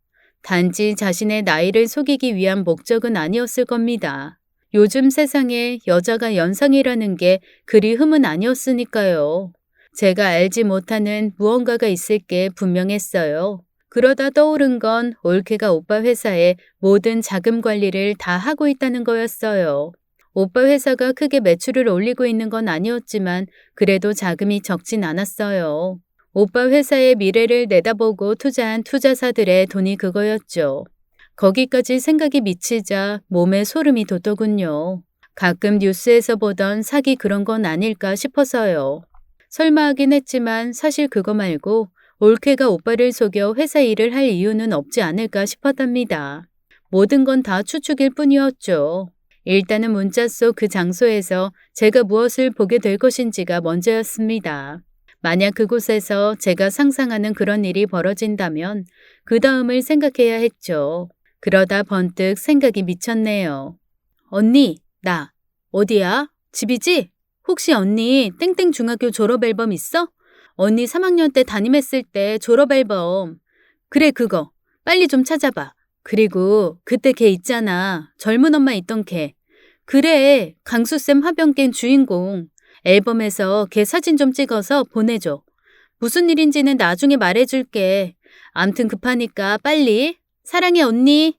단지 자신의 나이를 속이기 위한 목적은 아니었을 겁니다. 요즘 세상에 여자가 연상이라는 게 그리 흠은 아니었으니까요. 제가 알지 못하는 무언가가 있을 게 분명했어요. 그러다 떠오른 건 올케가 오빠 회사에 모든 자금 관리를 다 하고 있다는 거였어요. 오빠 회사가 크게 매출을 올리고 있는 건 아니었지만 그래도 자금이 적진 않았어요. 오빠 회사의 미래를 내다보고 투자한 투자사들의 돈이 그거였죠. 거기까지 생각이 미치자 몸에 소름이 돋더군요. 가끔 뉴스에서 보던 사기 그런 건 아닐까 싶어서요. 설마 하긴 했지만 사실 그거 말고 올케가 오빠를 속여 회사 일을 할 이유는 없지 않을까 싶었답니다. 모든 건 다 추측일 뿐이었죠. 일단은 문자 속 그 장소에서 제가 무엇을 보게 될 것인지가 먼저였습니다. 만약 그곳에서 제가 상상하는 그런 일이 벌어진다면 그 다음을 생각해야 했죠. 그러다 번뜩 생각이 미쳤네요. 언니, 나 어디야? 집이지? 혹시 언니 땡땡 중학교 졸업 앨범 있어? 언니 3학년 때 담임했을 때 졸업 앨범. 그래 그거. 빨리 좀 찾아봐. 그리고 그때 걔 있잖아. 젊은 엄마 있던 걔. 그래 강수쌤 화병 깬 주인공. 앨범에서 걔 사진 좀 찍어서 보내줘. 무슨 일인지는 나중에 말해줄게. 암튼 급하니까 빨리. 사랑해 언니.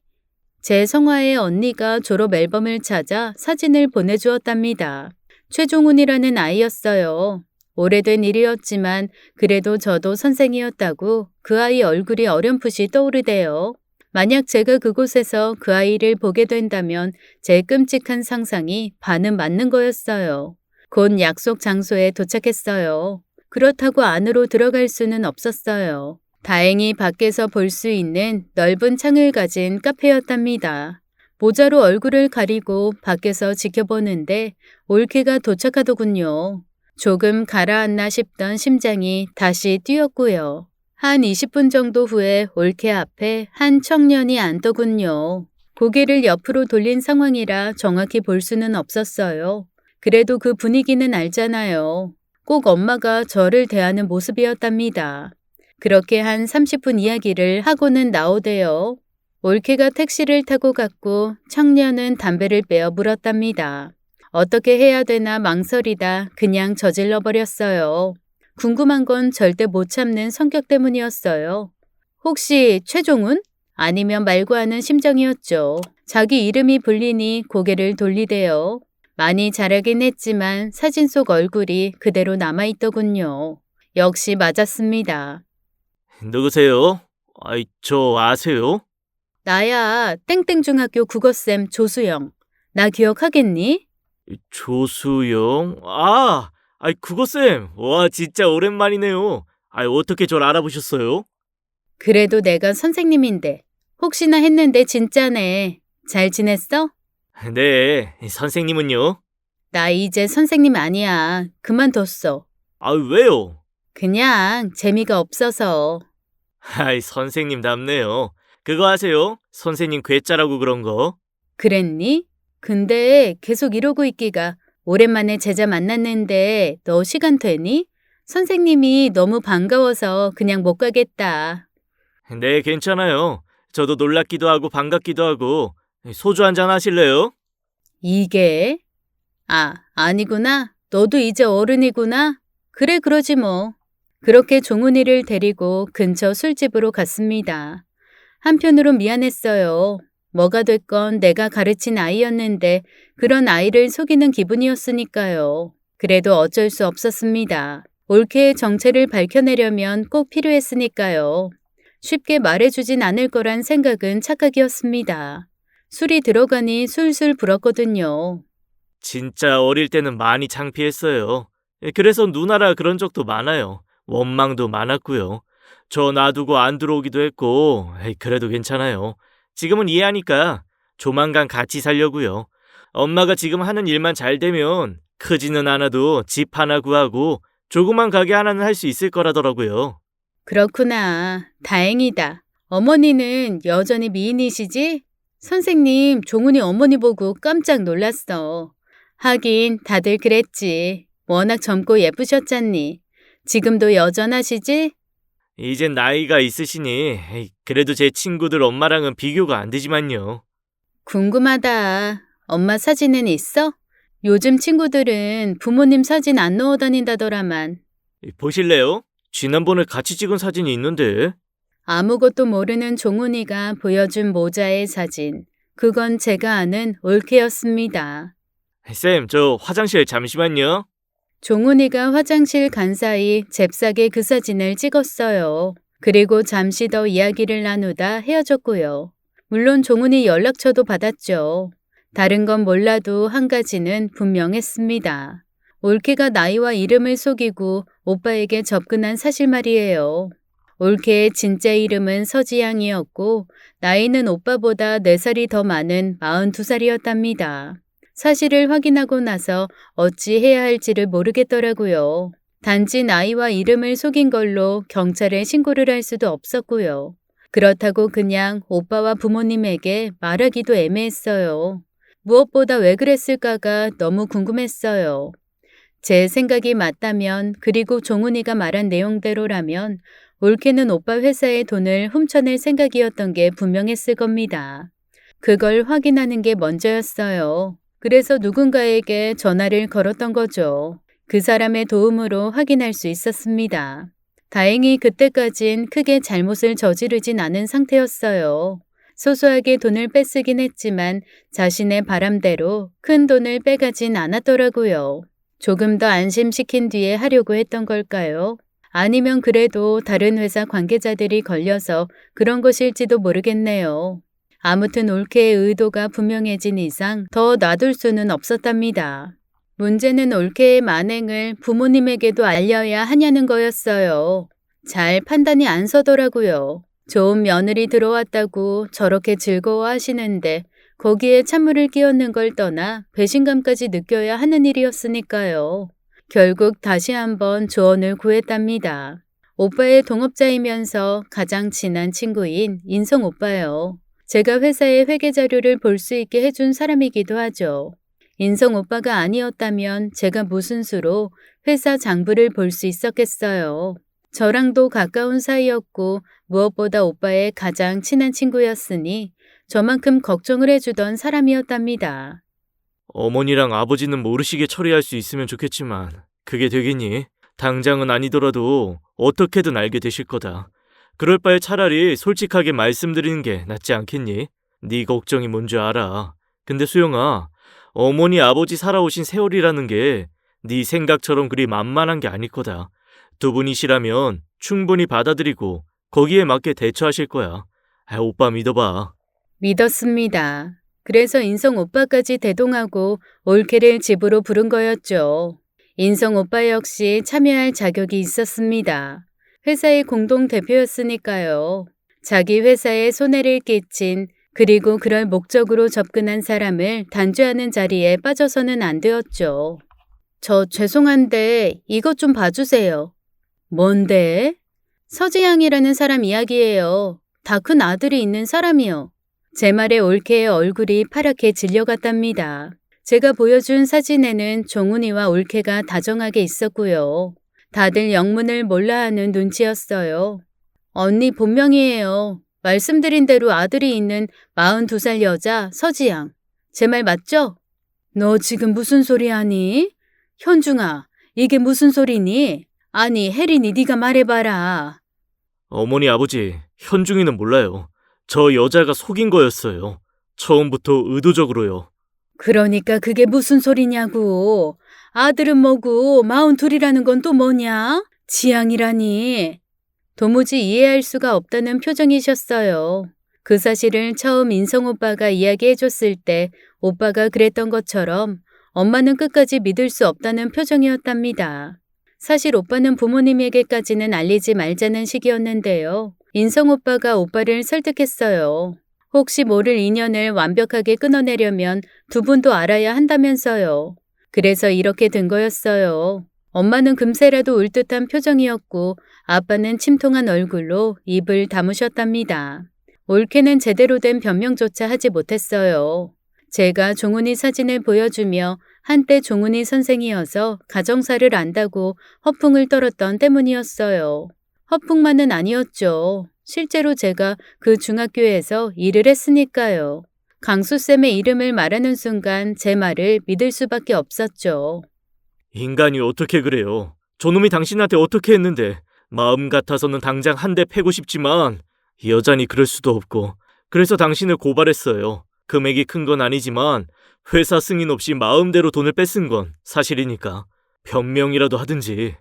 제 성화의 언니가 졸업 앨범을 찾아 사진을 보내주었답니다. 최종훈이라는 아이였어요. 오래된 일이었지만 그래도 저도 선생이었다고 그 아이 얼굴이 어렴풋이 떠오르대요. 만약 제가 그곳에서 그 아이를 보게 된다면 제 끔찍한 상상이 반은 맞는 거였어요. 곧 약속 장소에 도착했어요. 그렇다고 안으로 들어갈 수는 없었어요. 다행히 밖에서 볼 수 있는 넓은 창을 가진 카페였답니다. 모자로 얼굴을 가리고 밖에서 지켜보는데 올케가 도착하더군요. 조금 가라앉나 싶던 심장이 다시 뛰었고요. 한 20분 정도 후에 올케 앞에 한 청년이 앉더군요. 고개를 옆으로 돌린 상황이라 정확히 볼 수는 없었어요. 그래도 그 분위기는 알잖아요. 꼭 엄마가 저를 대하는 모습이었답니다. 그렇게 한 30분 이야기를 하고는 나오대요. 올케가 택시를 타고 갔고 청년은 담배를 빼어 물었답니다. 어떻게 해야 되나 망설이다 그냥 저질러 버렸어요. 궁금한 건 절대 못 참는 성격 때문이었어요. 혹시 최종훈? 아니면 말고 하는 심정이었죠. 자기 이름이 불리니 고개를 돌리대요. 많이 자라긴 했지만 사진 속 얼굴이 그대로 남아있더군요. 역시 맞았습니다. 누구세요? 저 아세요? 나야 땡땡중학교 국어쌤 조수영. 나 기억하겠니? 조수영? 국어쌤. 와, 진짜 오랜만이네요. 어떻게 절 알아보셨어요? 그래도 내가 선생님인데 혹시나 했는데 진짜네. 잘 지냈어? 네, 선생님은요? 나 이제 선생님 아니야. 그만뒀어. 왜요? 그냥 재미가 없어서. 선생님답네요. 그거 아세요? 선생님 괴짜라고 그런 거. 그랬니? 근데 계속 이러고 있기가 오랜만에 제자 만났는데 너 시간 되니? 선생님이 너무 반가워서 그냥 못 가겠다. 네, 괜찮아요. 저도 놀랍기도 하고 반갑기도 하고. 소주 한잔 하실래요? 이게? 아니구나. 너도 이제 어른이구나. 그래 그러지 뭐. 그렇게 종훈이를 데리고 근처 술집으로 갔습니다. 한편으로 미안했어요. 뭐가 됐건 내가 가르친 아이였는데 그런 아이를 속이는 기분이었으니까요. 그래도 어쩔 수 없었습니다. 올케의 정체를 밝혀내려면 꼭 필요했으니까요. 쉽게 말해주진 않을 거란 생각은 착각이었습니다. 술이 들어가니 술술 불었거든요. 진짜 어릴 때는 많이 창피했어요. 그래서 누나라 그런 적도 많아요. 원망도 많았고요. 저 놔두고 안 들어오기도 했고, 그래도 괜찮아요. 지금은 이해하니까 조만간 같이 살려고요. 엄마가 지금 하는 일만 잘 되면 크지는 않아도 집 하나 구하고 조그만 가게 하나는 할 수 있을 거라더라고요. 그렇구나. 다행이다. 어머니는 여전히 미인이시지? 선생님, 종훈이 어머니 보고 깜짝 놀랐어. 하긴 다들 그랬지. 워낙 젊고 예쁘셨잖니. 지금도 여전하시지? 이젠 나이가 있으시니 그래도 제 친구들 엄마랑은 비교가 안 되지만요. 궁금하다. 엄마 사진은 있어? 요즘 친구들은 부모님 사진 안 넣어 다닌다더라만. 보실래요? 지난번에 같이 찍은 사진이 있는데. 아무것도 모르는 종훈이가 보여준 모자의 사진. 그건 제가 아는 올케였습니다. 쌤, 저 화장실 잠시만요. 종훈이가 화장실 간 사이 잽싸게 그 사진을 찍었어요. 그리고 잠시 더 이야기를 나누다 헤어졌고요. 물론 종훈이 연락처도 받았죠. 다른 건 몰라도 한 가지는 분명했습니다. 올케가 나이와 이름을 속이고 오빠에게 접근한 사실 말이에요. 올케의 진짜 이름은 서지양이었고 나이는 오빠보다 4살이 더 많은 42살이었답니다. 사실을 확인하고 나서 어찌 해야 할지를 모르겠더라고요. 단지 나이와 이름을 속인 걸로 경찰에 신고를 할 수도 없었고요. 그렇다고 그냥 오빠와 부모님에게 말하기도 애매했어요. 무엇보다 왜 그랬을까가 너무 궁금했어요. 제 생각이 맞다면, 그리고 종훈이가 말한 내용대로라면 올케는 오빠 회사의 돈을 훔쳐낼 생각이었던 게 분명했을 겁니다. 그걸 확인하는 게 먼저였어요. 그래서 누군가에게 전화를 걸었던 거죠. 그 사람의 도움으로 확인할 수 있었습니다. 다행히 그때까진 크게 잘못을 저지르진 않은 상태였어요. 소소하게 돈을 뺏으긴 했지만 자신의 바람대로 큰 돈을 빼가진 않았더라고요. 조금 더 안심시킨 뒤에 하려고 했던 걸까요? 아니면 그래도 다른 회사 관계자들이 걸려서 그런 것일지도 모르겠네요. 아무튼 올케의 의도가 분명해진 이상 더 놔둘 수는 없었답니다. 문제는 올케의 만행을 부모님에게도 알려야 하냐는 거였어요. 잘 판단이 안 서더라고요. 좋은 며느리 들어왔다고 저렇게 즐거워하시는데 거기에 찬물을 끼얹는 걸 떠나 배신감까지 느껴야 하는 일이었으니까요. 결국 다시 한번 조언을 구했답니다. 오빠의 동업자이면서 가장 친한 친구인 인성 오빠요. 제가 회사의 회계 자료를 볼 수 있게 해준 사람이기도 하죠. 인성 오빠가 아니었다면 제가 무슨 수로 회사 장부를 볼 수 있었겠어요. 저랑도 가까운 사이였고 무엇보다 오빠의 가장 친한 친구였으니 저만큼 걱정을 해주던 사람이었답니다. 어머니랑 아버지는 모르시게 처리할 수 있으면 좋겠지만 그게 되겠니? 당장은 아니더라도 어떻게든 알게 되실 거다. 그럴 바에 차라리 솔직하게 말씀드리는 게 낫지 않겠니? 네 걱정이 뭔지 알아. 근데 수영아, 어머니 아버지 살아오신 세월이라는 게 네 생각처럼 그리 만만한 게 아닐 거다. 두 분이시라면 충분히 받아들이고 거기에 맞게 대처하실 거야. 오빠 믿어봐. 믿었습니다. 그래서 인성 오빠까지 대동하고 올케를 집으로 부른 거였죠. 인성 오빠 역시 참여할 자격이 있었습니다. 회사의 공동 대표였으니까요. 자기 회사에 손해를 끼친, 그리고 그럴 목적으로 접근한 사람을 단죄하는 자리에 빠져서는 안 되었죠. 저 죄송한데 이것 좀 봐주세요. 뭔데? 서지양이라는 사람 이야기예요. 다 큰 아들이 있는 사람이요. 제 말에 올케의 얼굴이 파랗게 질려갔답니다. 제가 보여준 사진에는 종훈이와 올케가 다정하게 있었고요. 다들 영문을 몰라 하는 눈치였어요. 언니 본명이에요. 말씀드린 대로 아들이 있는 42살 여자 서지양. 제 말 맞죠? 너 지금 무슨 소리 하니? 현중아, 이게 무슨 소리니? 아니, 혜린이 네가 말해봐라. 어머니 아버지, 현중이는 몰라요. 저 여자가 속인 거였어요. 처음부터 의도적으로요. 그러니까 그게 무슨 소리냐고. 아들은 뭐고 42이라는 건 또 뭐냐? 지양이라니. 도무지 이해할 수가 없다는 표정이셨어요. 그 사실을 처음 인성 오빠가 이야기해줬을 때 오빠가 그랬던 것처럼 엄마는 끝까지 믿을 수 없다는 표정이었답니다. 사실 오빠는 부모님에게까지는 알리지 말자는 식이었는데요. 인성 오빠가 오빠를 설득했어요. 혹시 모를 인연을 완벽하게 끊어내려면 두 분도 알아야 한다면서요. 그래서 이렇게 된 거였어요. 엄마는 금세라도 울 듯한 표정이었고 아빠는 침통한 얼굴로 입을 다무셨답니다. 올케는 제대로 된 변명조차 하지 못했어요. 제가 종훈이 사진을 보여주며 한때 종훈이 선생이어서 가정사를 안다고 허풍을 떨었던 때문이었어요. 허풍만은 아니었죠. 실제로 제가 그 중학교에서 일을 했으니까요. 강수쌤의 이름을 말하는 순간 제 말을 믿을 수밖에 없었죠. 인간이 어떻게 그래요? 저놈이 당신한테 어떻게 했는데 마음 같아서는 당장 한 대 패고 싶지만 여전히 그럴 수도 없고 그래서 당신을 고발했어요. 금액이 큰 건 아니지만 회사 승인 없이 마음대로 돈을 뺏은 건 사실이니까 변명이라도 하든지.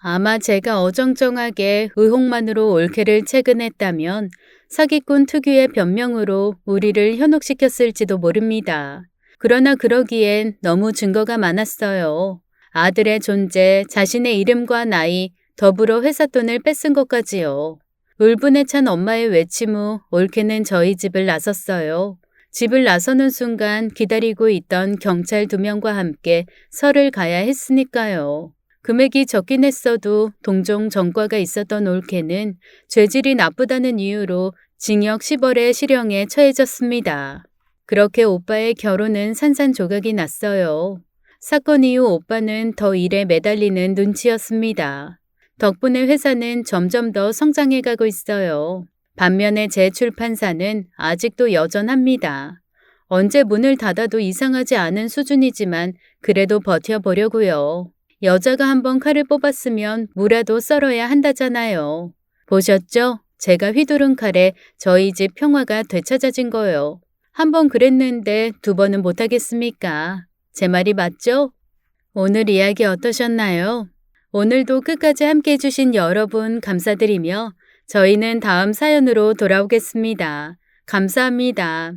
아마 제가 어정쩡하게 의혹만으로 올케를 채근했다면 사기꾼 특유의 변명으로 우리를 현혹시켰을지도 모릅니다. 그러나 그러기엔 너무 증거가 많았어요. 아들의 존재, 자신의 이름과 나이, 더불어 회사 돈을 뺏은 것까지요. 울분에 찬 엄마의 외침 후 올케는 저희 집을 나섰어요. 집을 나서는 순간 기다리고 있던 경찰 2명과 함께 설을 가야 했으니까요. 금액이 적긴 했어도 동종 전과가 있었던 올케는 죄질이 나쁘다는 이유로 징역 10월의 실형에 처해졌습니다. 그렇게 오빠의 결혼은 산산조각이 났어요. 사건 이후 오빠는 더 일에 매달리는 눈치였습니다. 덕분에 회사는 점점 더 성장해 가고 있어요. 반면에 제 출판사는 아직도 여전합니다. 언제 문을 닫아도 이상하지 않은 수준이지만 그래도 버텨보려고요. 여자가 한번 칼을 뽑았으면 무라도 썰어야 한다잖아요. 보셨죠? 제가 휘두른 칼에 저희 집 평화가 되찾아진 거요. 한 번 그랬는데 2번은 못하겠습니까? 제 말이 맞죠? 오늘 이야기 어떠셨나요? 오늘도 끝까지 함께 해주신 여러분 감사드리며 저희는 다음 사연으로 돌아오겠습니다. 감사합니다.